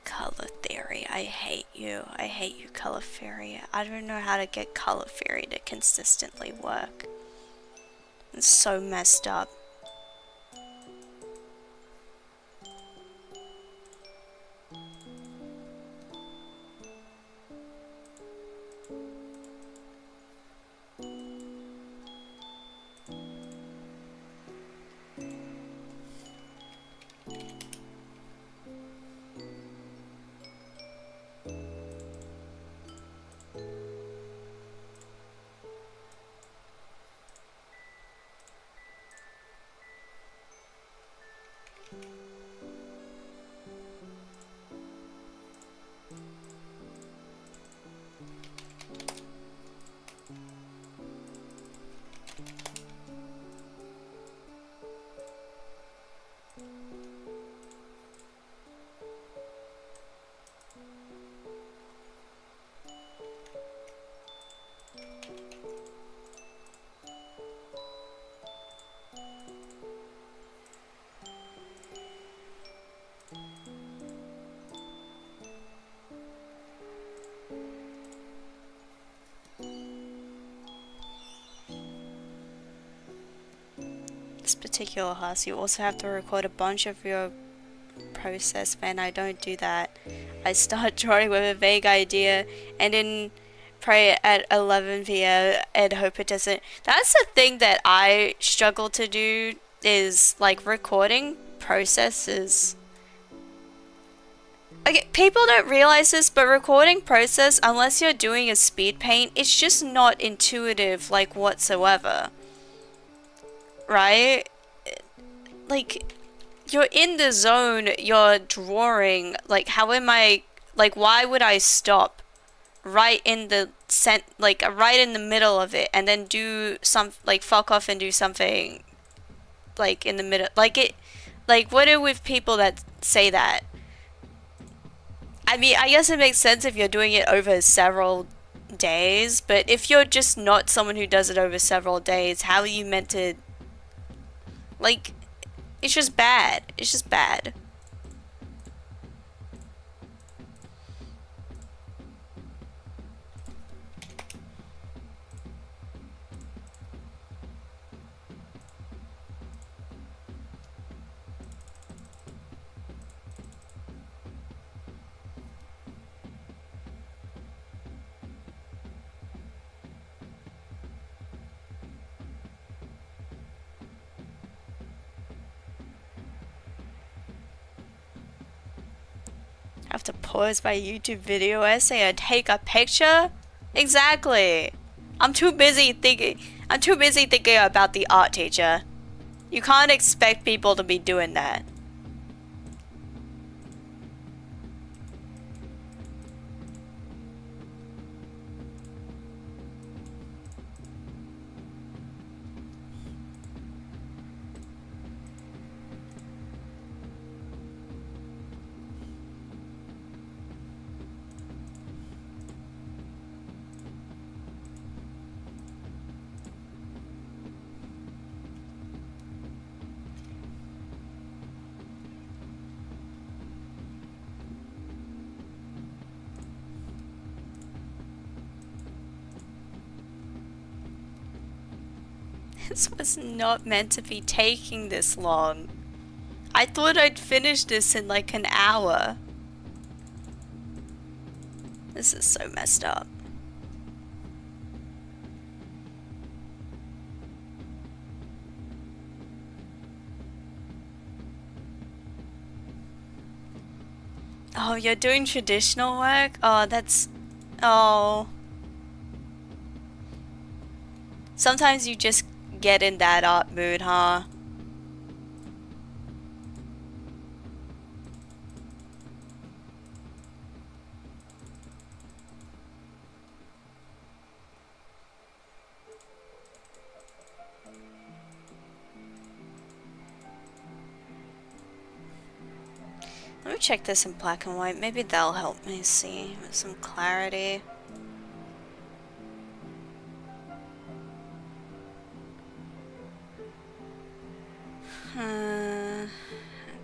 Color theory. I hate you. I hate you, color theory. I don't know how to get color theory to consistently work. It's so messed up. This particular house, you also have to record a bunch of your process. Man, I don't do that. I start drawing with a vague idea and then pray at 11 p.m. and hope it doesn't. That's the thing that I struggle to do, is like recording processes. Okay, people don't realize this, but recording process, unless you're doing a speed paint, it's just not intuitive like whatsoever. Right? Like, you're in the zone, you're drawing, like how am I, like why would I stop right in the right in the middle of it and then do some, like fuck off and do something like in the middle, like it, like what are with people that say that? I mean, I guess it makes sense if you're doing it over several days, but if you're just not someone who does it over several days, how are you meant to, like, it's just bad. It's just bad. Have to pause my YouTube video essay and take a picture? Exactly. I'm too busy thinking. I'm too busy thinking about the art teacher. You can't expect people to be doing that. This was not meant to be taking this long. I thought I'd finish this in like an hour. This is so messed up. Oh, you're doing traditional work? Oh, that's... Oh. Sometimes you just get in that art mood, huh? Let me check this in black and white. Maybe that'll help me see with some clarity.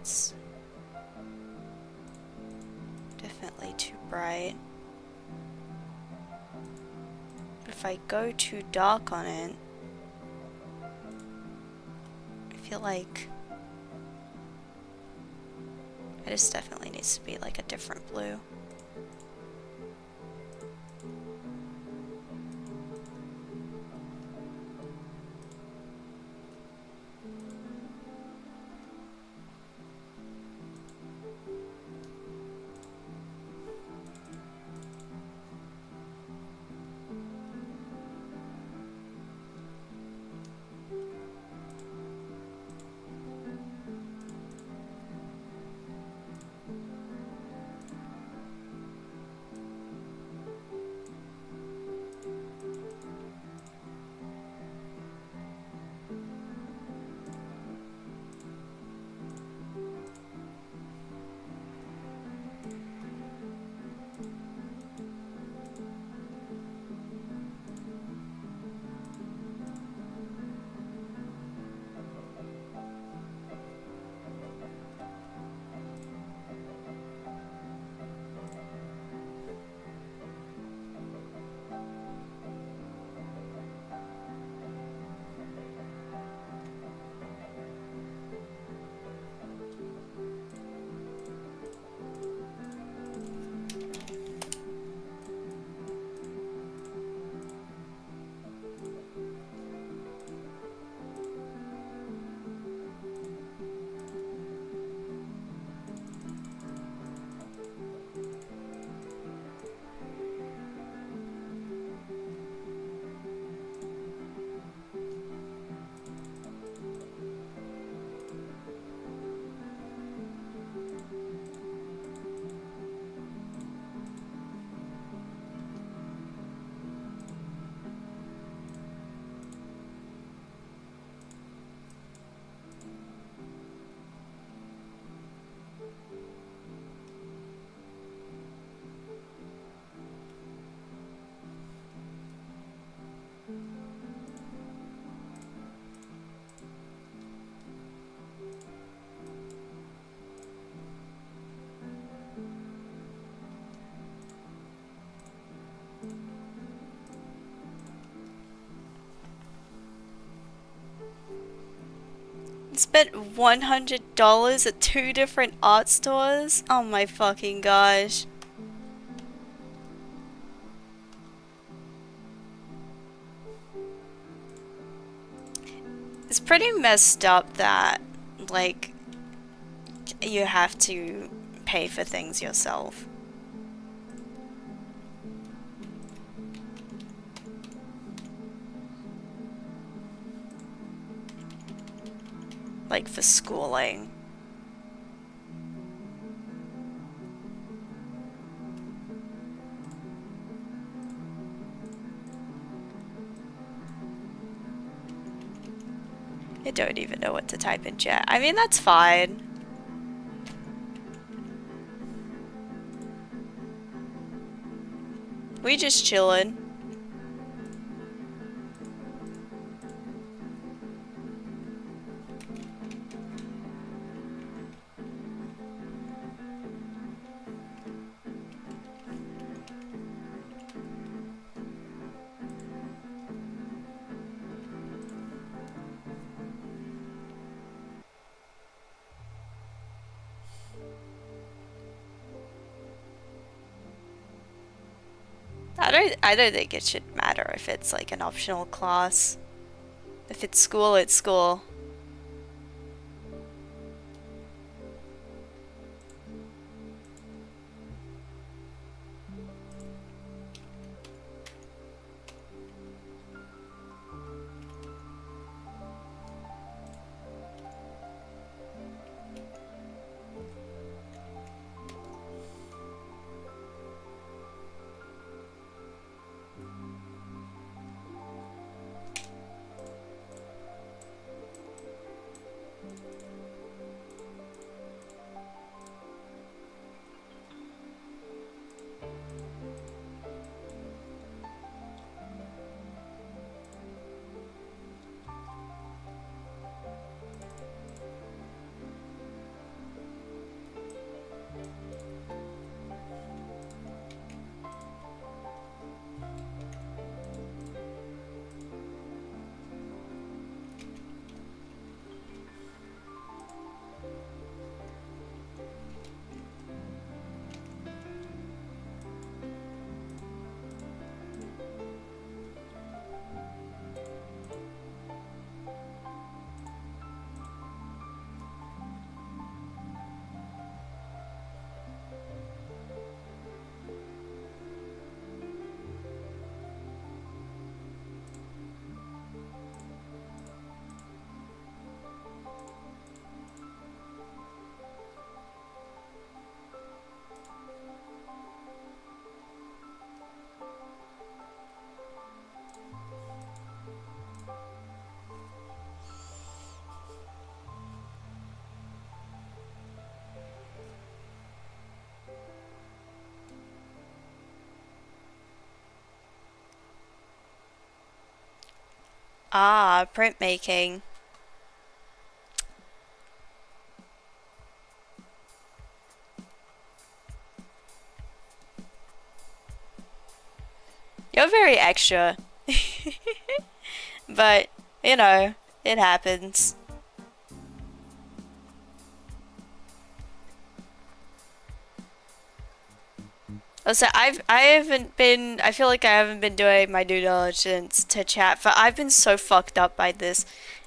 It's definitely too bright. If I go too dark on it, I feel like it just definitely needs to be like a different blue. Spent $100 at two different art stores? Oh my fucking gosh. It's pretty messed up that, like, you have to pay for things yourself. Like, for schooling. I don't even know what to type in chat. I mean, that's fine. We just chillin'. I don't think it should matter if it's like an optional class. If it's school, it's school. Ah, printmaking. You're very extra. But, you know, it happens. Also, I haven't been, I feel like I haven't been doing my due diligence to chat, but I've been so fucked up by this.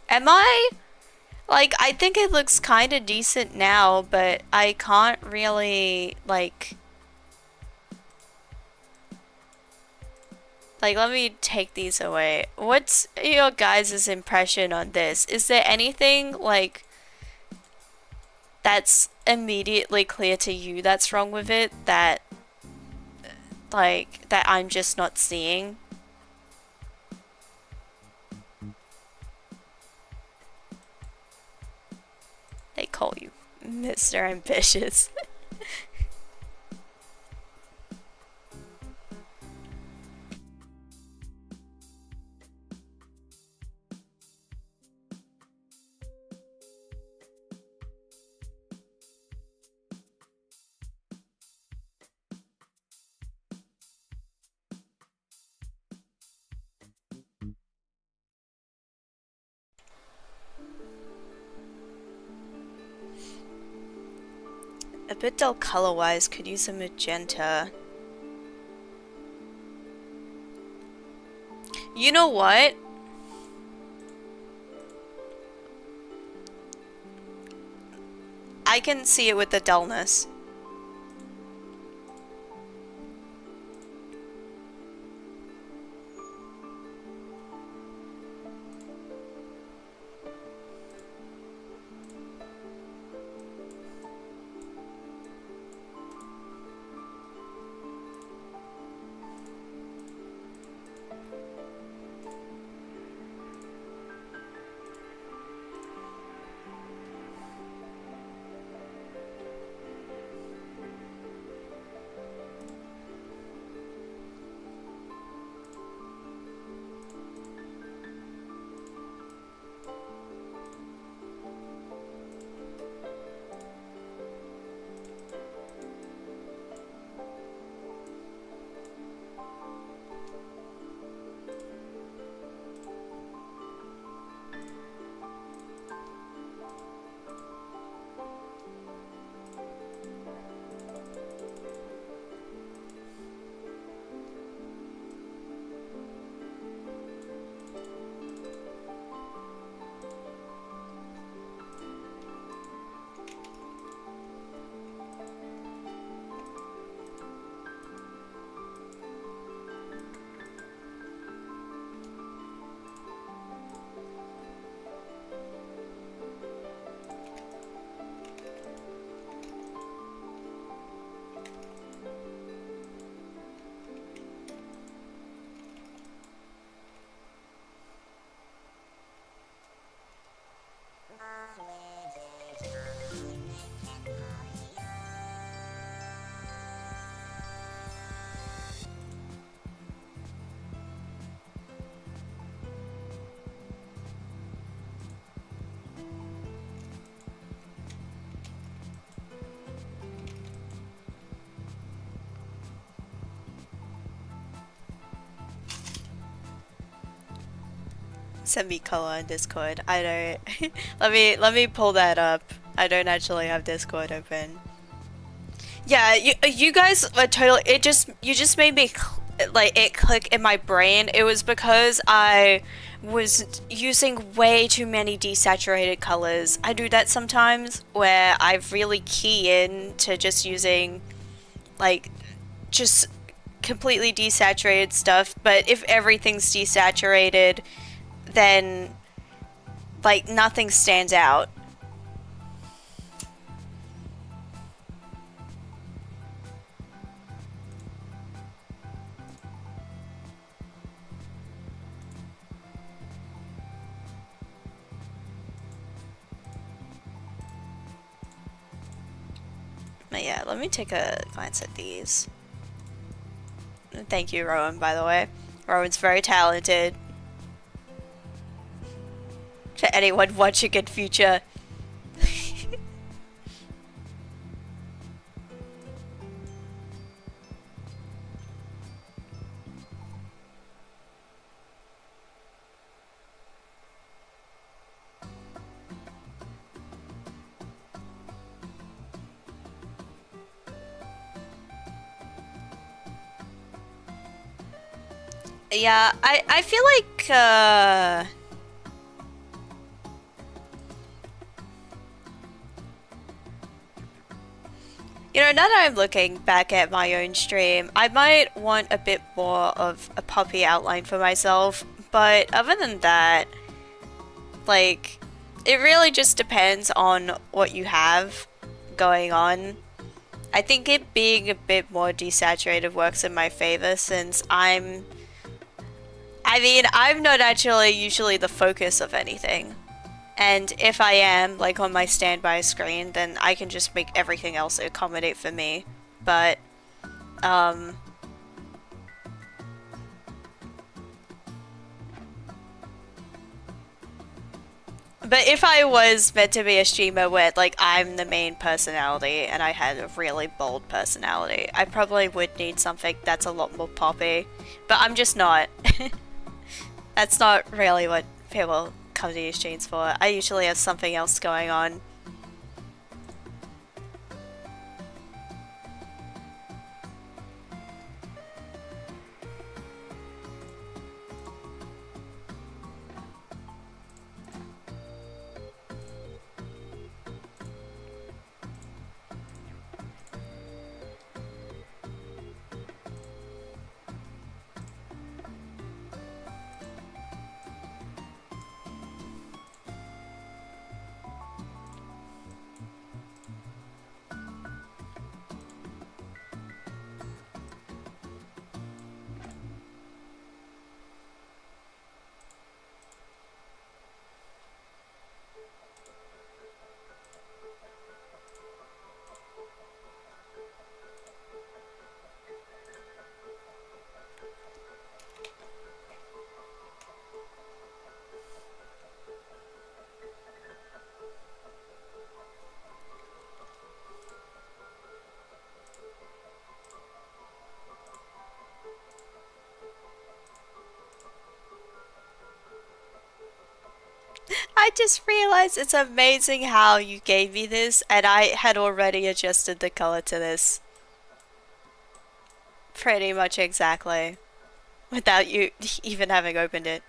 Am I, like, I think it looks kind of decent now, but I can't really, like, let me take these away. What's your guys' impression on this? Is there anything, like, that's immediately clear to you that's wrong with it that, like, that I'm just not seeing? They call you Mr. Ambitious. A bit dull color-wise, could use a magenta. You know what? I can see it with the dullness. Send me color on Discord. I don't. let me pull that up. I don't actually have Discord open. Yeah, you guys are totally. You just made me like it click in my brain. It was because I was using way too many desaturated colors. I do that sometimes where I really key in to just using like just completely desaturated stuff. But if everything's desaturated, then like nothing stands out. But yeah, let me take a glance at these. Thank you, Rowan, by the way. Rowan's very talented. To anyone watching in future. Yeah, I feel like, you know, now that I'm looking back at my own stream, I might want a bit more of a puppy outline for myself, but other than that, like, it really just depends on what you have going on. I think it being a bit more desaturated works in my favor since I'm not actually usually the focus of anything. And if I am, like, on my standby screen, then I can just make everything else accommodate for me. But, but if I was meant to be a streamer where, like, I'm the main personality and I had a really bold personality, I probably would need something that's a lot more poppy. But I'm just not. That's not really what people come to these streams for. I usually have something else going on. just realized it's amazing how you gave me this and I had already adjusted the color to this. Pretty much exactly. Without you even having opened it.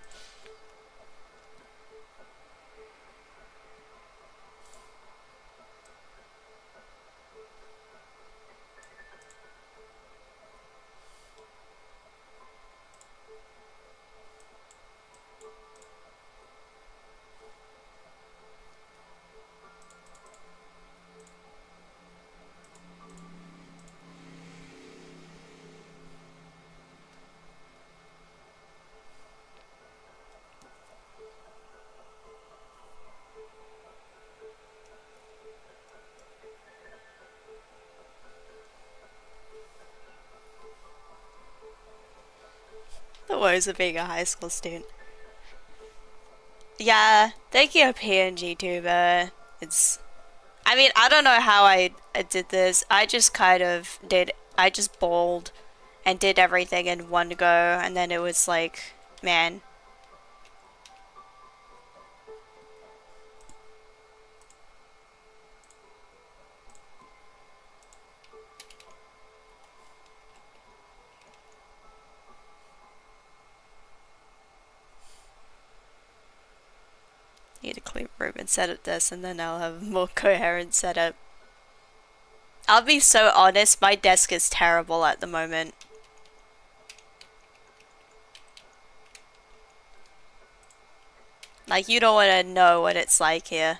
The woes of being a high school student. Yeah, taking a PNG tuber. It's. I mean, I don't know how I did this. I just kind of did. I just bowled and did everything in one go, and then it was like, man. Need a clean room and set up this, and then I'll have a more coherent setup. I'll be so honest, my desk is terrible at the moment. Like, you don't want to know what it's like here.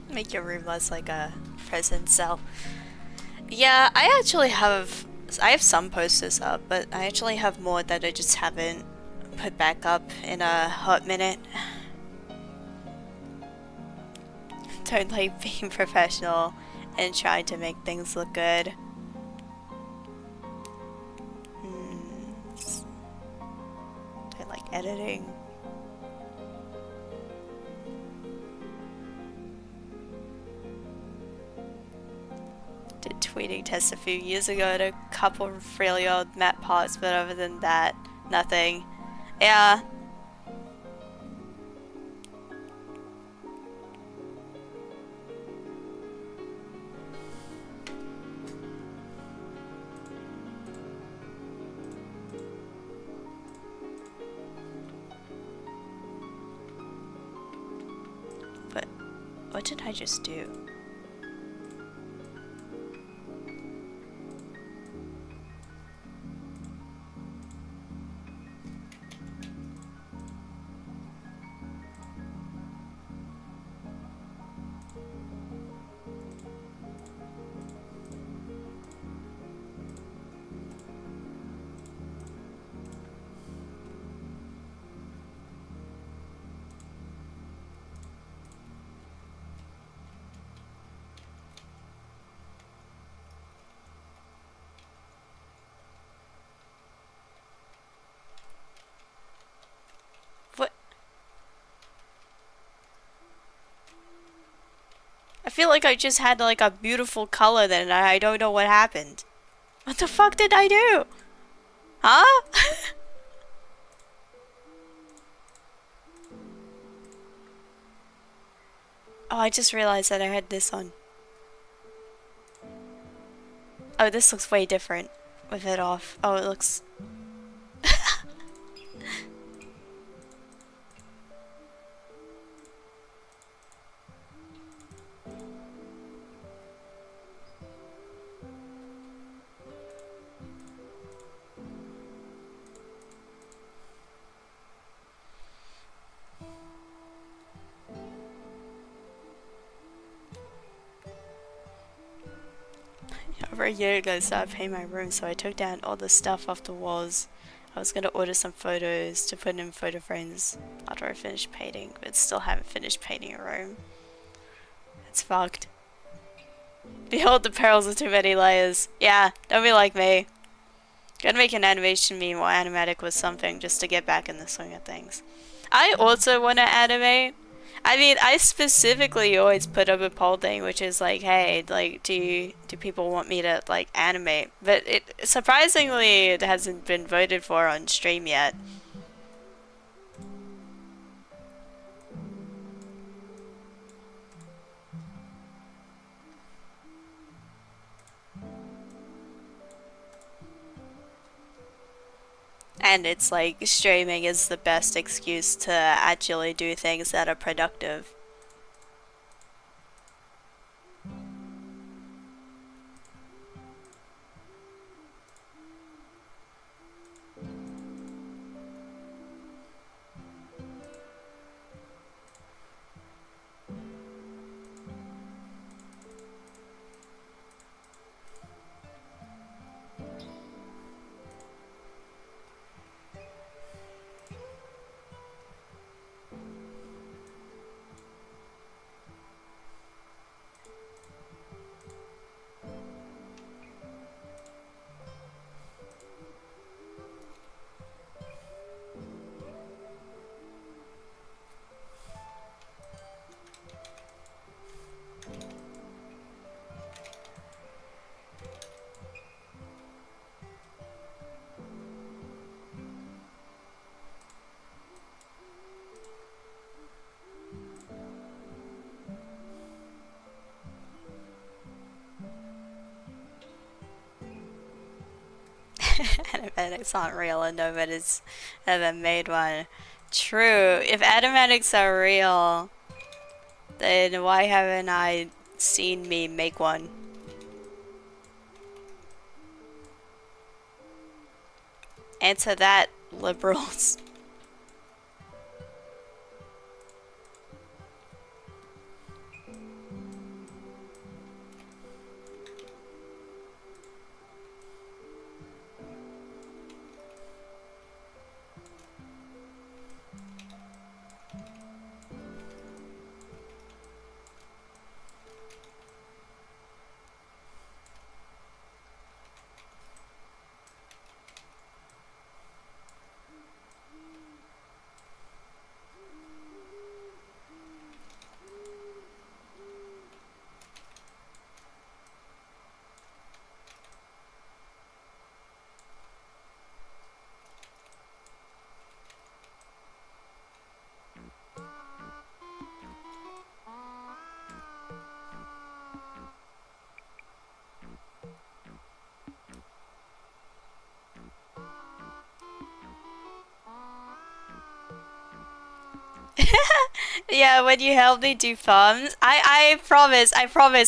Make your room less like a prison cell. Yeah, I have some posters up, but I actually have more that I just haven't put back up in a hot minute. Don't like being professional and trying to make things look good. Don't like editing. Did tweeting test a few years ago at a couple of really old map pots, but other than that, nothing. Yeah. But what did I just do? feel like I just had like a beautiful color then and I don't know what happened. What the fuck did I do? Huh? Oh, I just realized that I had this on. Oh, this looks way different with it off. Oh, it looks... Over a year ago, I started painting my room, so I took down all the stuff off the walls. I was gonna order some photos to put in photo frames after I finished painting, but still haven't finished painting a room. It's fucked. Behold the perils of too many layers. Yeah, don't be like me. Gotta make an animation me more animatic with something just to get back in the swing of things. I also want to animate. I mean, I specifically always put up a poll thing, which is like, hey, like, do people want me to like animate? But it surprisingly it hasn't been voted for on stream yet. And it's like streaming is the best excuse to actually do things that are productive. Animatics aren't real and nobody's ever made one. True. If animatics are real, then why haven't I seen me make one? Answer that, liberals. Yeah, when you help me do farms, I promise,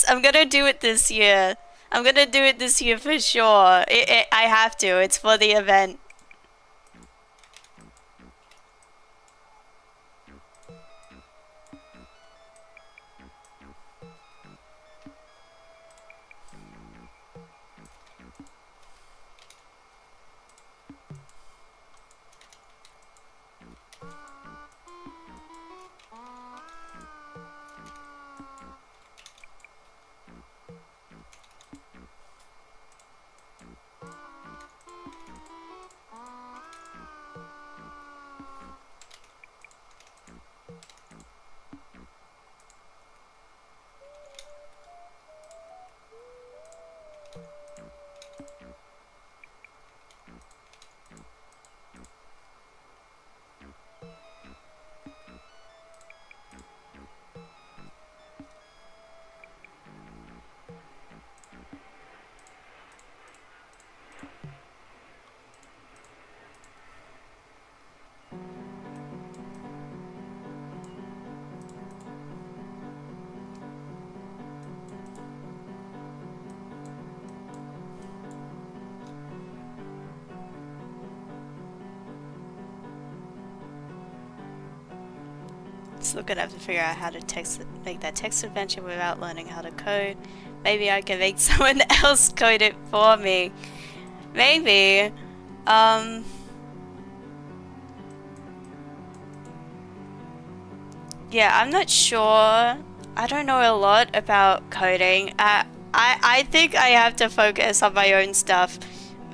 I'm gonna do it this year. I'm gonna do it this year for sure. I have to, it's for the event. Still gonna have to figure out how to make that text adventure without learning how to code. Maybe I can make someone else code it for me. Maybe. Yeah, I'm not sure. I don't know a lot about coding. I think I have to focus on my own stuff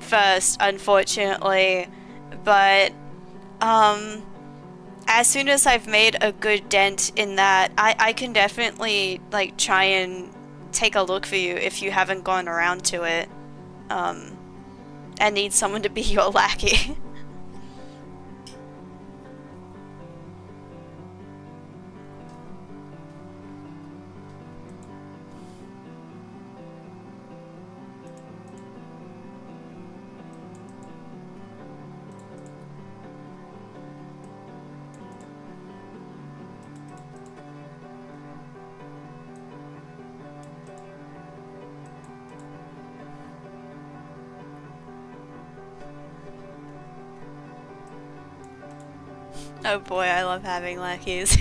first, unfortunately. But, as soon as I've made a good dent in that, I can definitely, like, try and take a look for you if you haven't gone around to it. And need someone to be your lackey. Oh boy, I love having lackeys.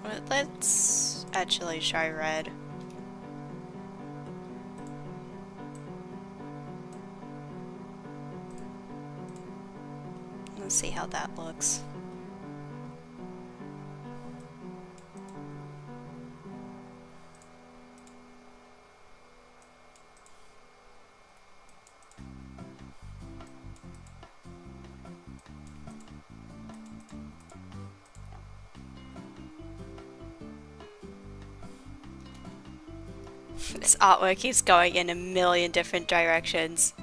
Well, let's actually try red. Let's see how that looks. This artwork keeps going in a million different directions.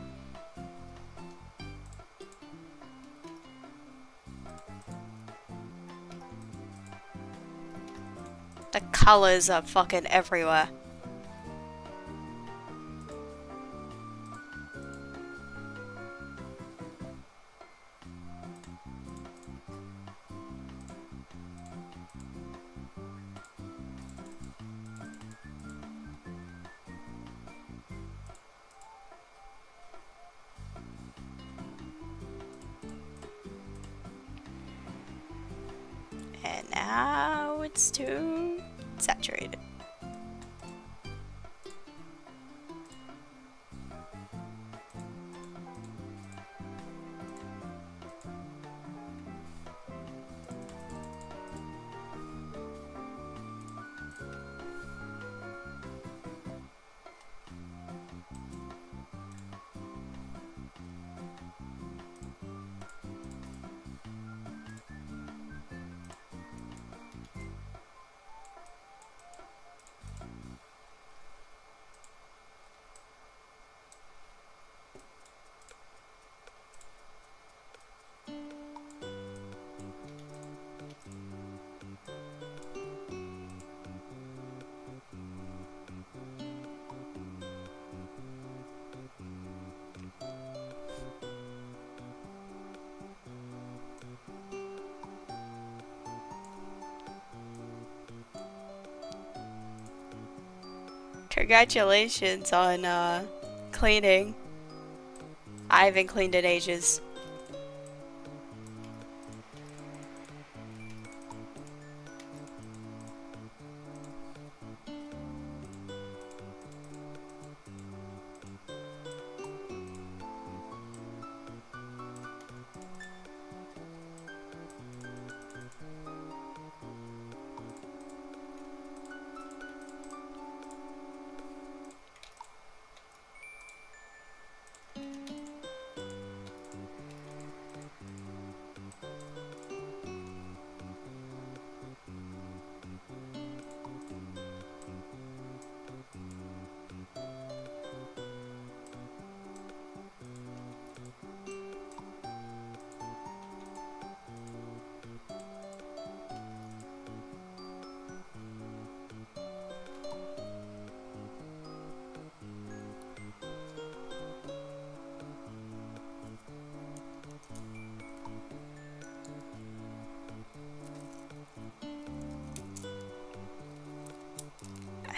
The colors are fucking everywhere. And now it's too saturated. Congratulations on cleaning. I haven't cleaned in ages.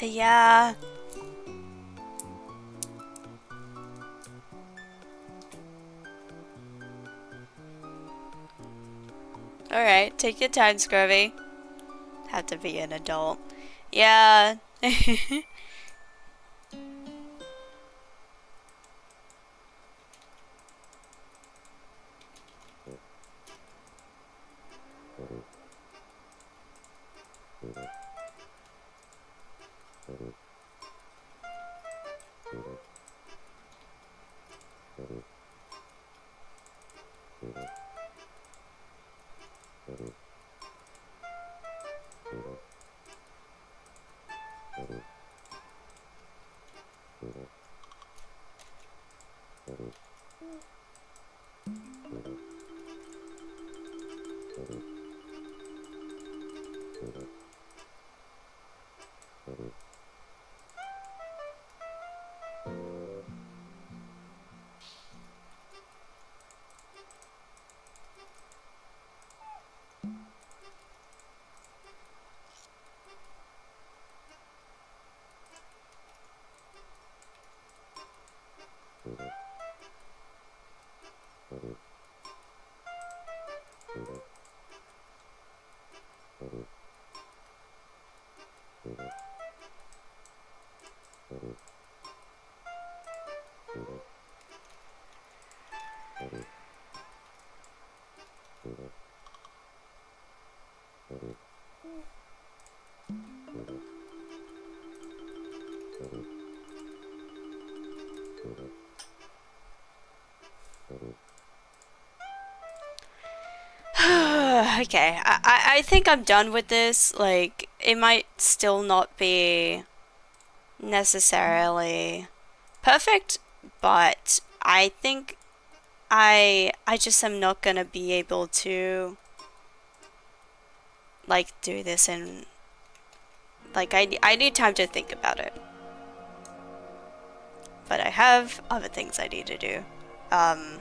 Yeah. Alright, take your time, Scurvy. Have to be an adult. Yeah. Okay, I think I'm done with this. Like, it might still not be necessarily perfect, but I think I just am not gonna be able to like do this in like I need time to think about it. But I have other things I need to do. Um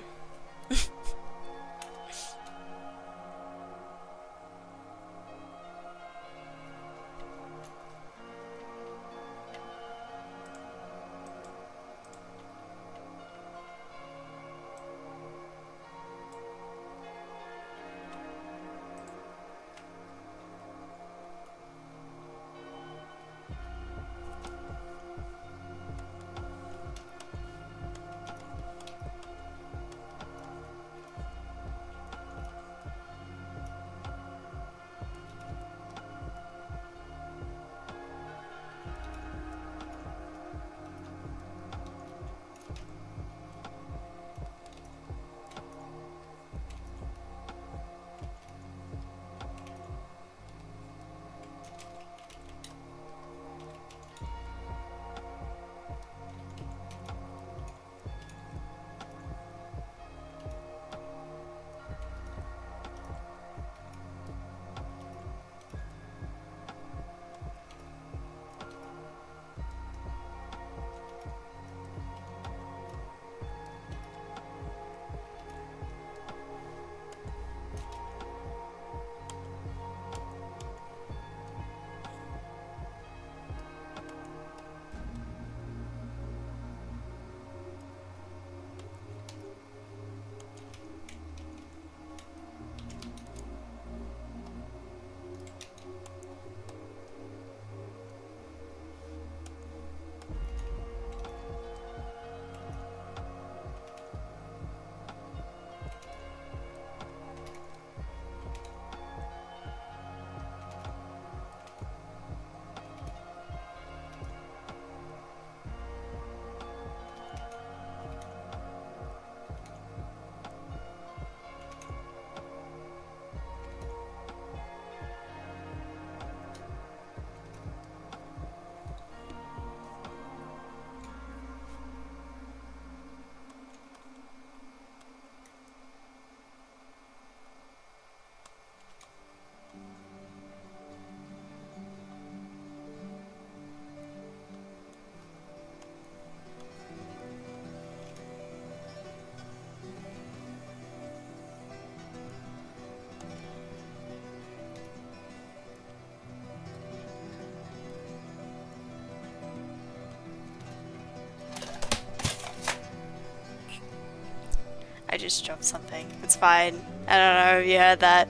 I just dropped something. It's fine. I don't know if you heard that.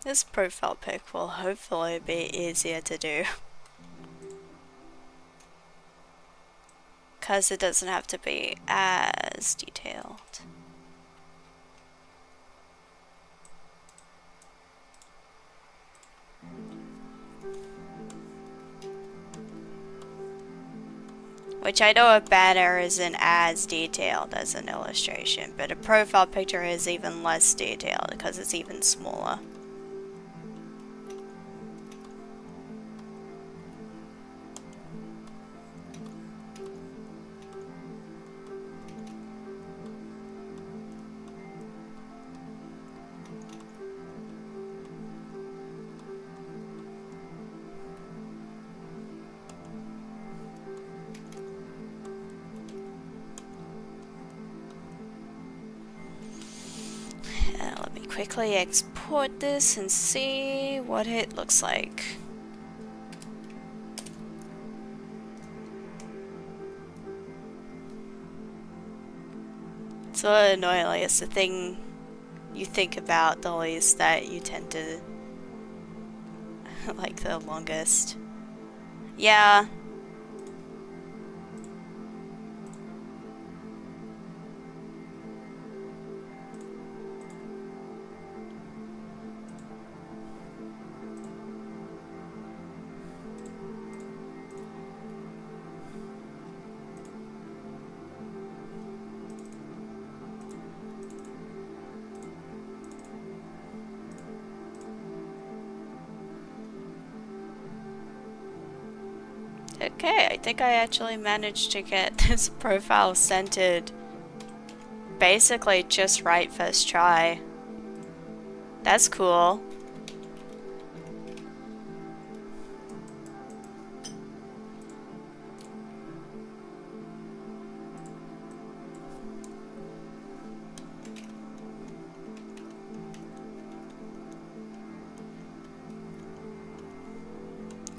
This profile pic will hopefully be easier to do. Because it doesn't have to be as detailed. Which I know a banner isn't as detailed as an illustration, but a profile picture is even less detailed because it's even smaller. Let me quickly export this and see what it looks like. So annoyingly, it's the thing you think about the least that you tend to like the longest. Yeah. Okay, I think I actually managed to get this profile centered basically just right first try. That's cool.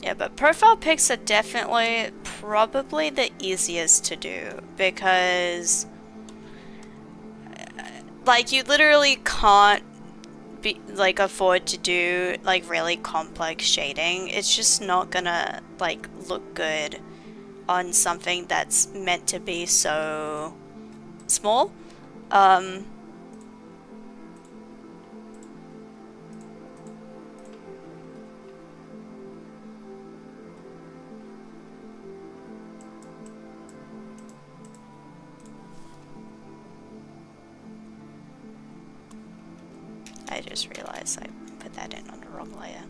Yeah, but profile pics are definitely probably the easiest to do because like you literally can't be like afford to do like really complex shading. It's just not gonna like look good on something that's meant to be so small. I just realized I put that in on the wrong layer.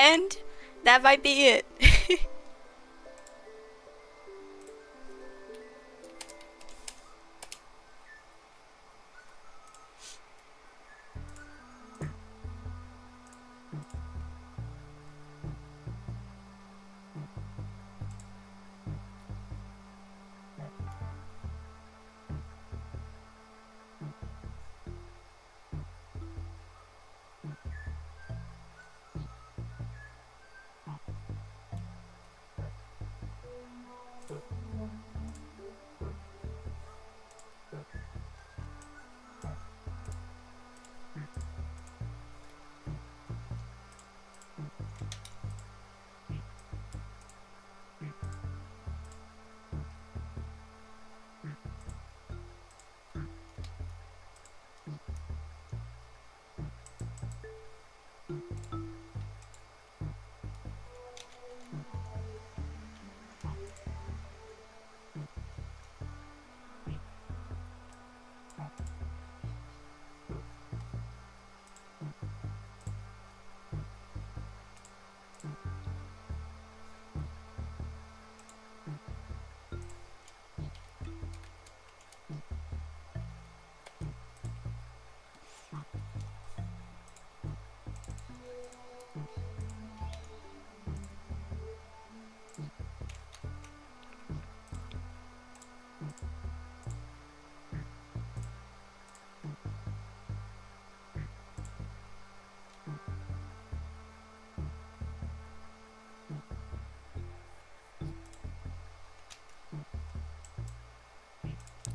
and that might be it.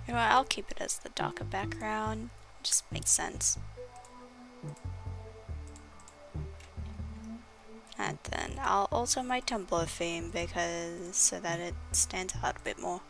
You know what, I'll keep it as the darker background. Just makes sense. And then I'll alter my Tumblr theme because so that it stands out a bit more.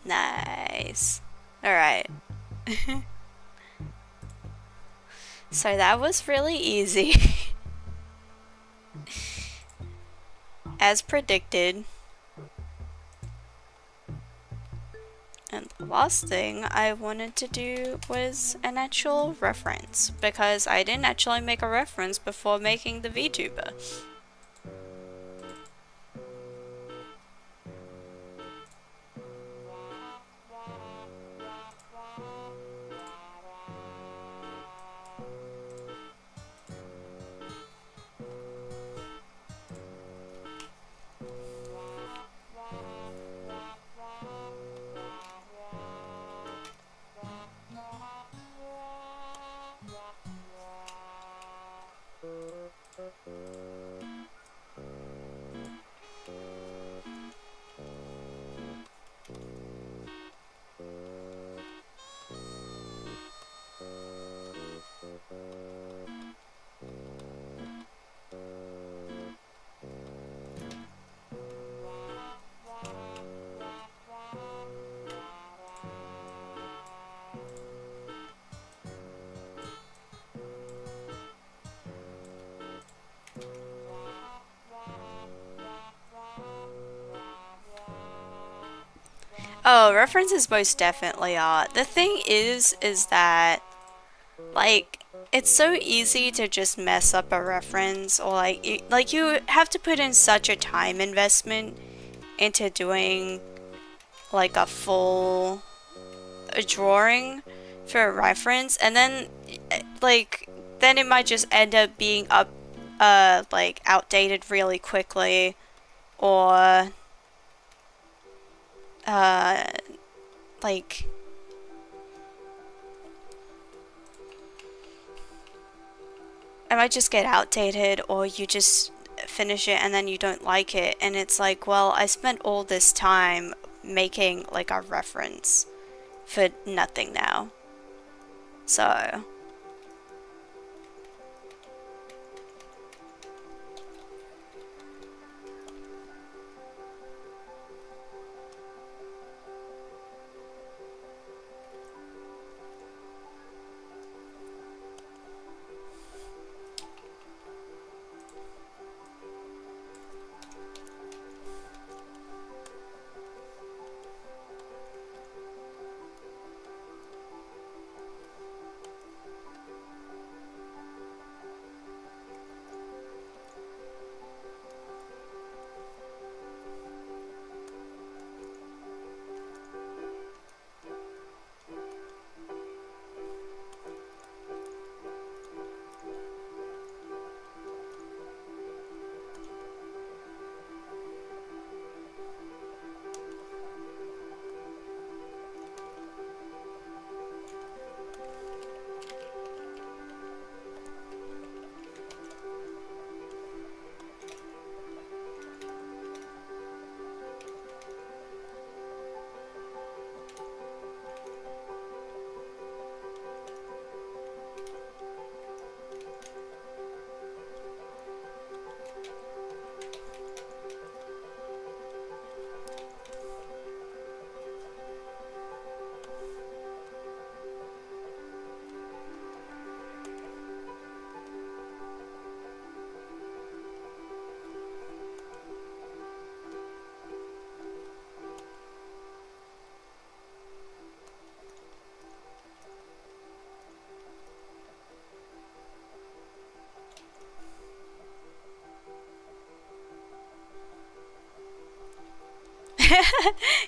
Nice. Alright. So that was really easy. As predicted. And the last thing I wanted to do was an actual reference, because I didn't actually make a reference before making the VTuber. Oh, references most definitely are. The thing is that, like, it's so easy to just mess up a reference, or like you have to put in such a time investment into doing like a full drawing for a reference, and then then it might just end up being like outdated really quickly, or like it might just get outdated, or you just finish it and then you don't like it, and it's like, well, I spent all this time making like a reference for nothing now. So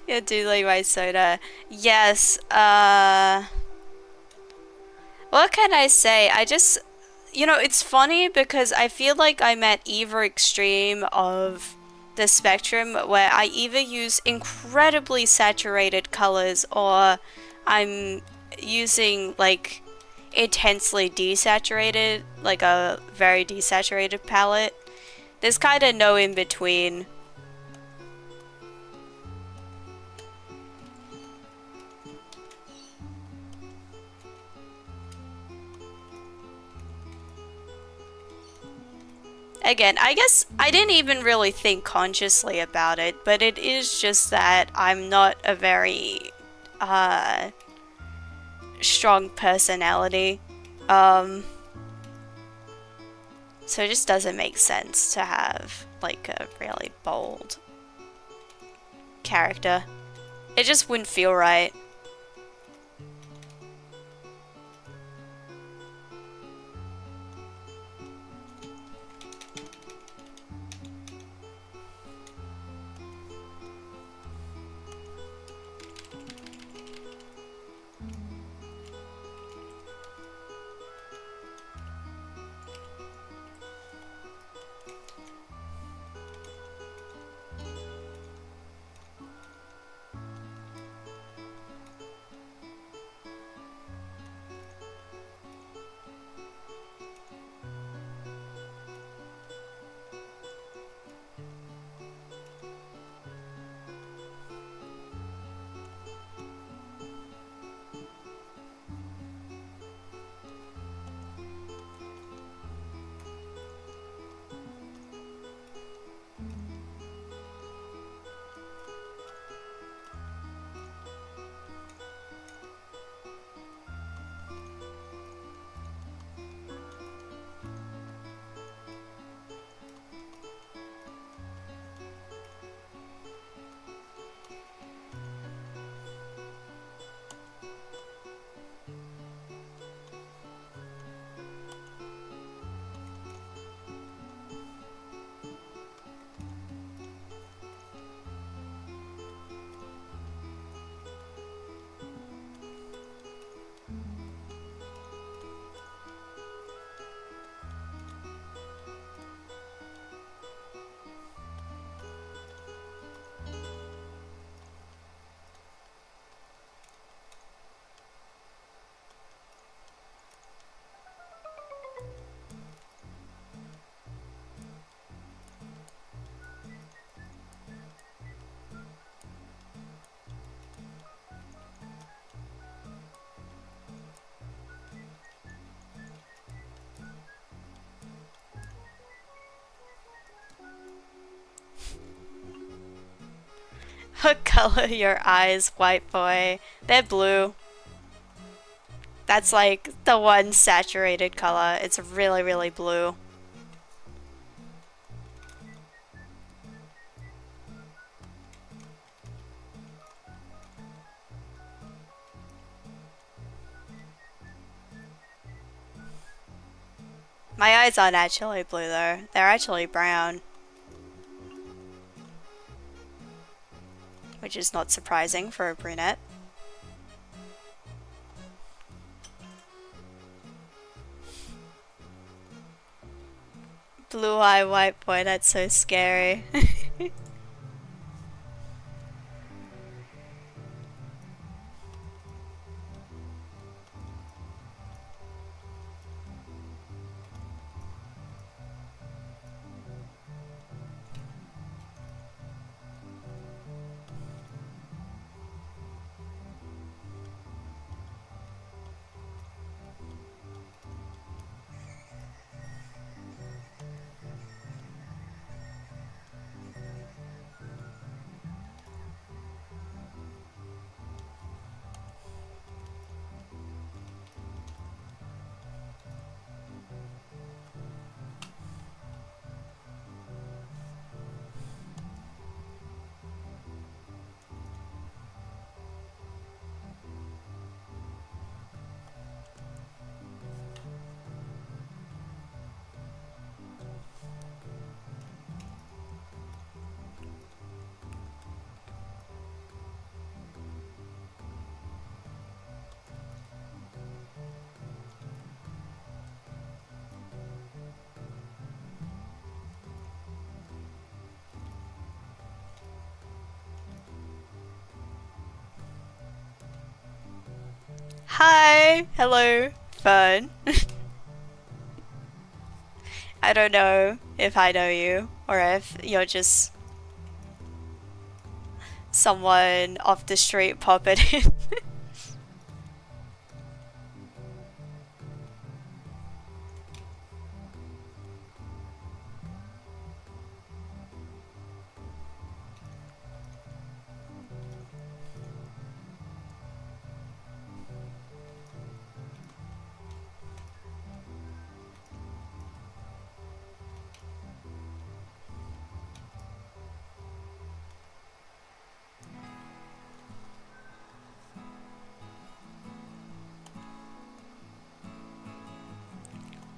You're doodling my soda. Yes, what can I say? It's funny because I feel like I'm at either extreme of the spectrum where I either use incredibly saturated colors or I'm using like intensely desaturated, like a very desaturated palette. There's kind of no in between. Again, I guess I didn't even really think consciously about it, but it is just that I'm not a very uh, strong personality. Um, so it just doesn't make sense to have like a really bold character. It just wouldn't feel right. What color are your eyes, white boy? They're blue. That's like the one saturated color. It's really, really blue. My eyes aren't actually blue though. They're actually brown. Which is not surprising for a brunette. Blue eye white boy, that's so scary. Hi! Hello, Fern. I don't know if I know you, or if you're just someone off the street popping in.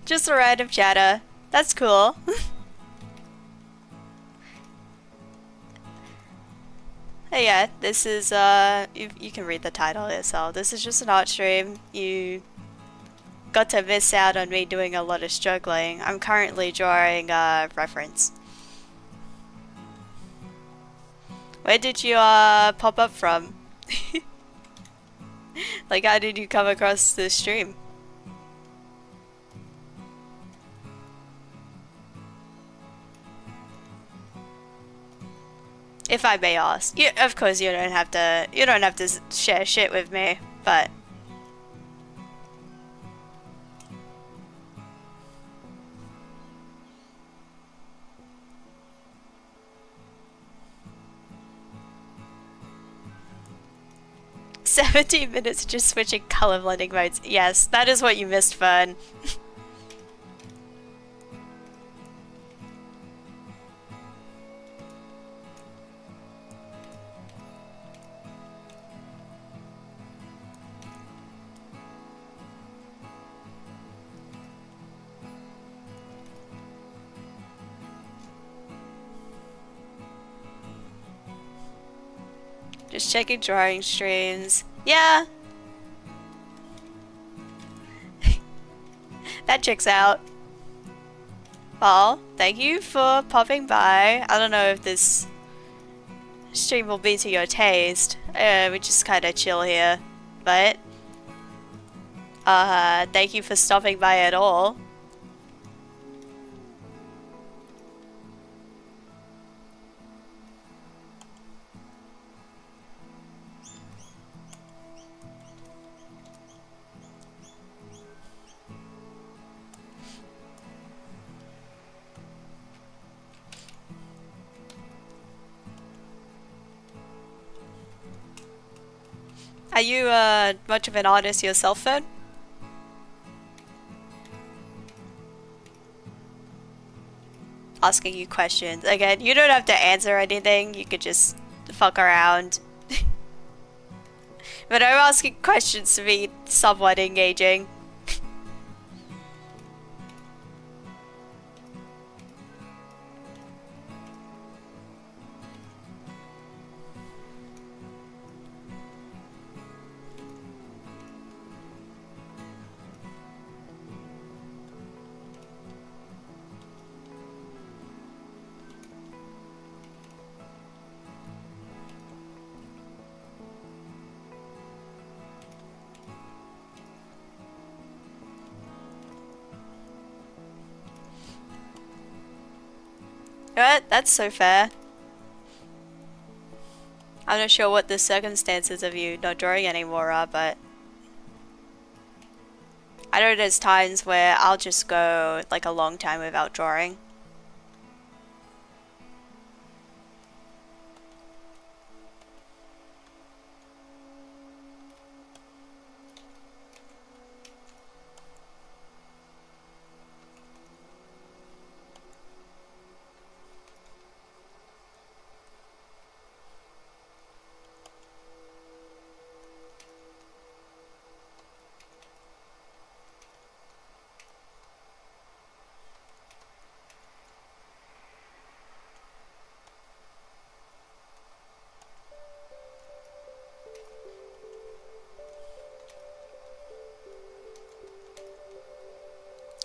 Just a random chatter. That's cool. Hey, yeah, this is, you can read the title yourself. This is just an art stream. You got to miss out on me doing a lot of struggling. I'm currently drawing a reference. Where did you, pop up from? Like, how did you come across this stream? If I may ask. Of course you don't have to share shit with me, but... "17 minutes just switching color blending modes." Yes, that is what you missed, Fern. Just checking drawing streams. Yeah. That checks out. Well, thank you for popping by. I don't know if this stream will be to your taste. We just kind of chill here. But, thank you for stopping by at all. Are you, much of an artist yourself, Fern? Asking you questions. Again, you don't have to answer anything, you could just fuck around. But I'm asking questions to be somewhat engaging. What? That's so fair. I'm not sure what the circumstances of you not drawing anymore are, but I know there's times where I'll just go like a long time without drawing.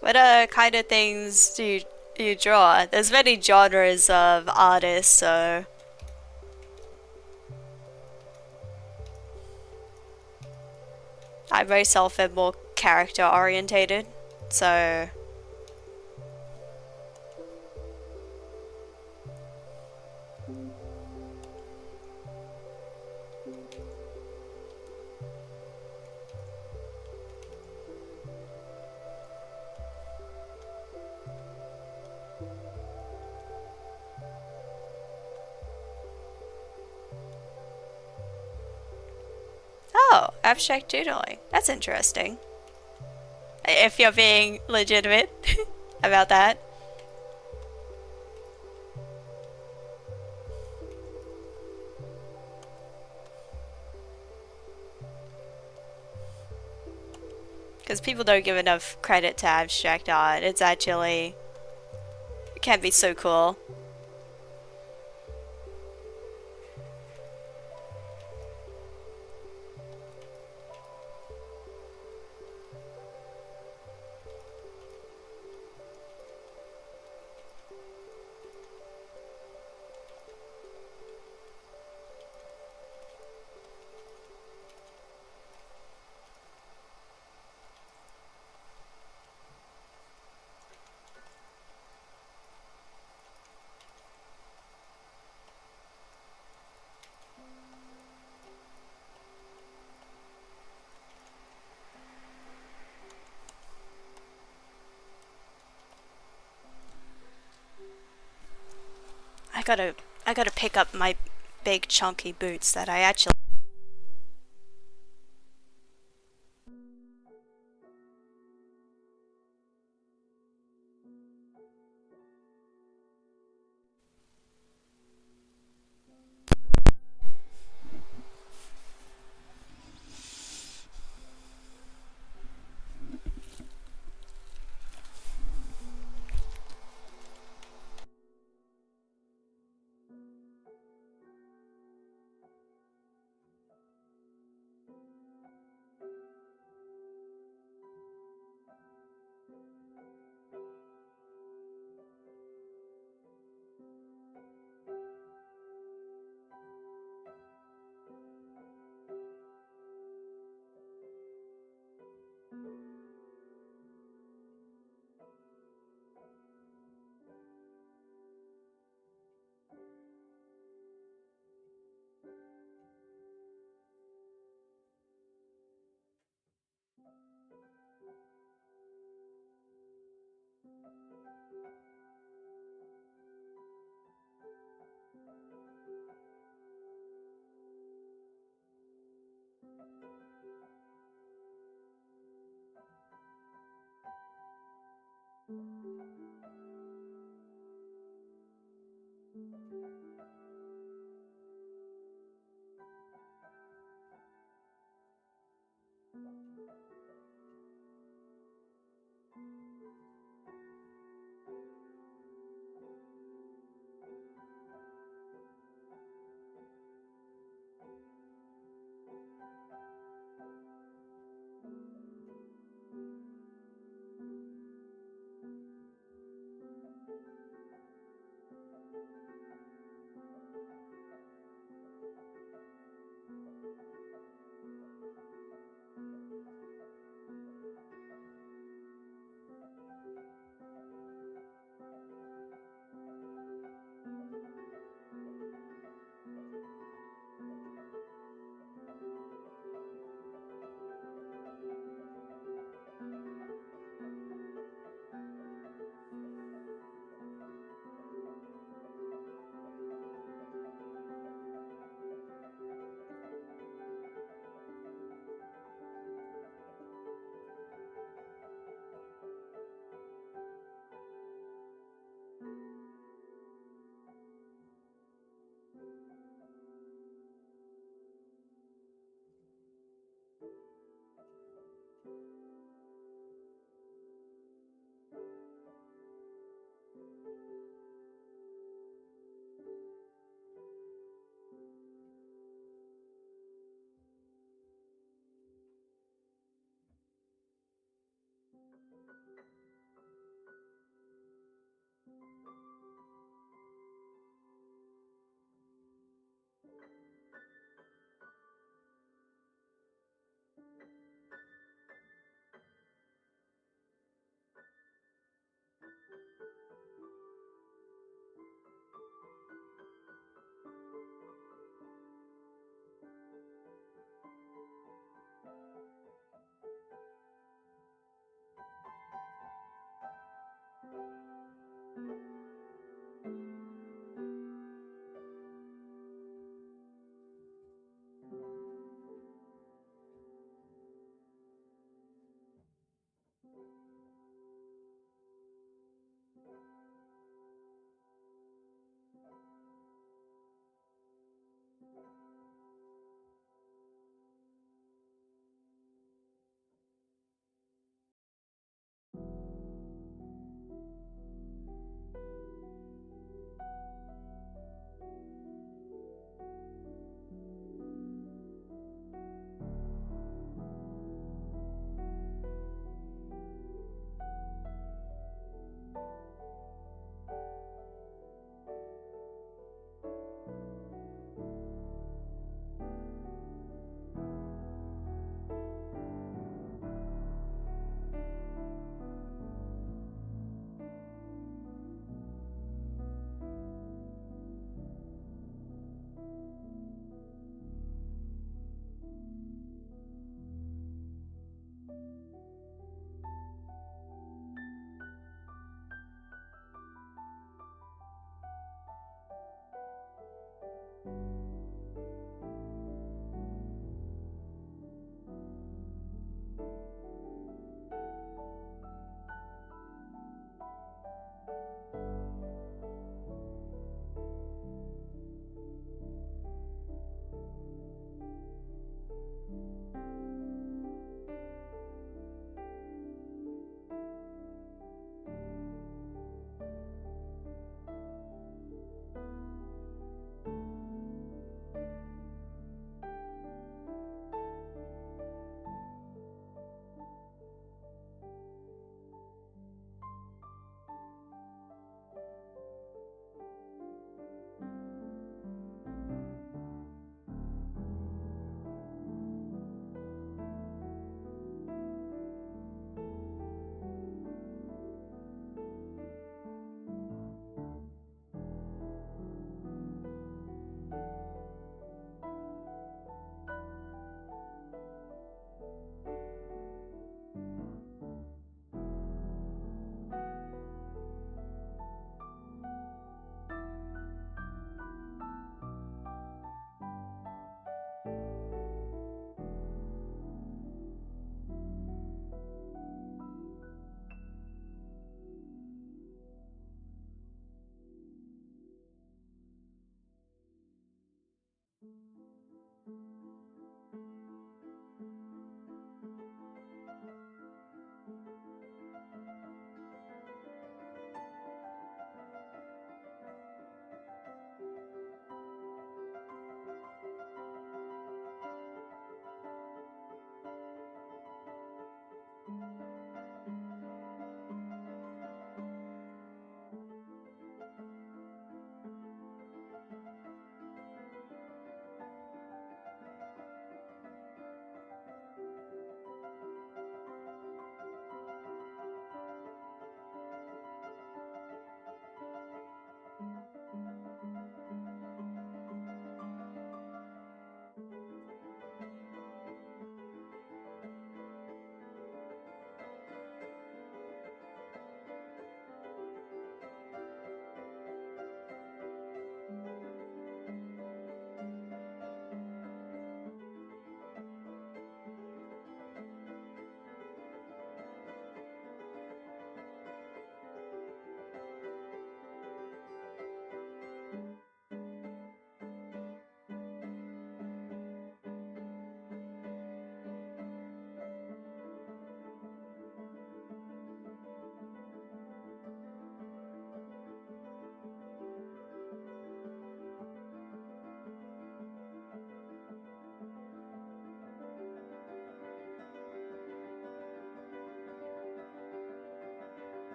What kind of things do you draw? There's many genres of artists, so... I myself am more character orientated, so oh, abstract doodling. That's interesting. If you're being legitimate about that. Because people don't give enough credit to abstract art. It's actually, it can be so cool. I gotta, I gotta pick up my big chunky boots that I actually.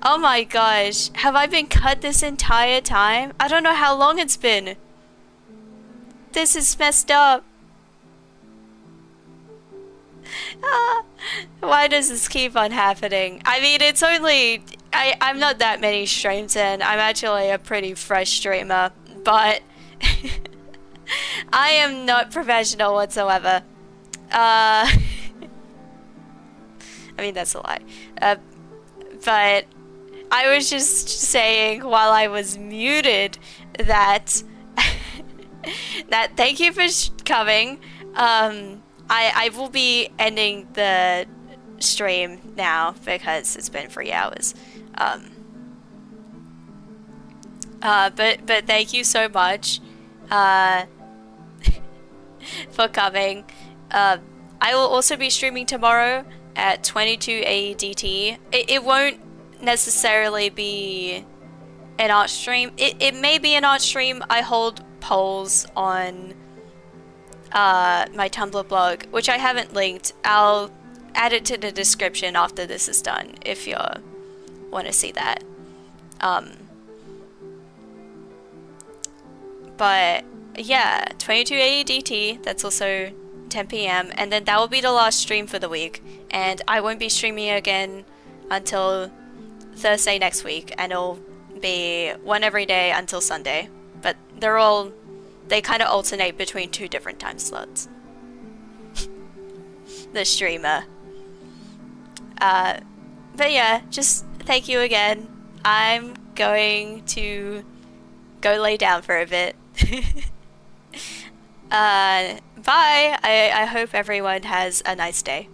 Oh my gosh. Have I been cut this entire time? I don't know how long it's been. This is messed up. Ah, why does this keep on happening? I mean, it's only... I'm not that many streams in. I'm actually a pretty fresh streamer. But... I am not professional whatsoever. I mean, that's a lie. But... I was just saying while I was muted that... that thank you for coming. I will be ending the stream now because it's been 3 hours. But thank you so much for coming. I will also be streaming tomorrow at 22 AEDT. It won't necessarily be an art stream. It may be an art stream. I hold polls on my Tumblr blog, which I haven't linked. I'll add it to the description after this is done if you want to see that. But yeah, 22 AEDT, that's also 10 p.m. and then that will be the last stream for the week, and I won't be streaming again until Thursday next week, and it'll be one every day until Sunday. But they kind of alternate between 2 different time slots. The streamer. But yeah, just thank you again. I'm going to go lay down for a bit. Bye! I hope everyone has a nice day.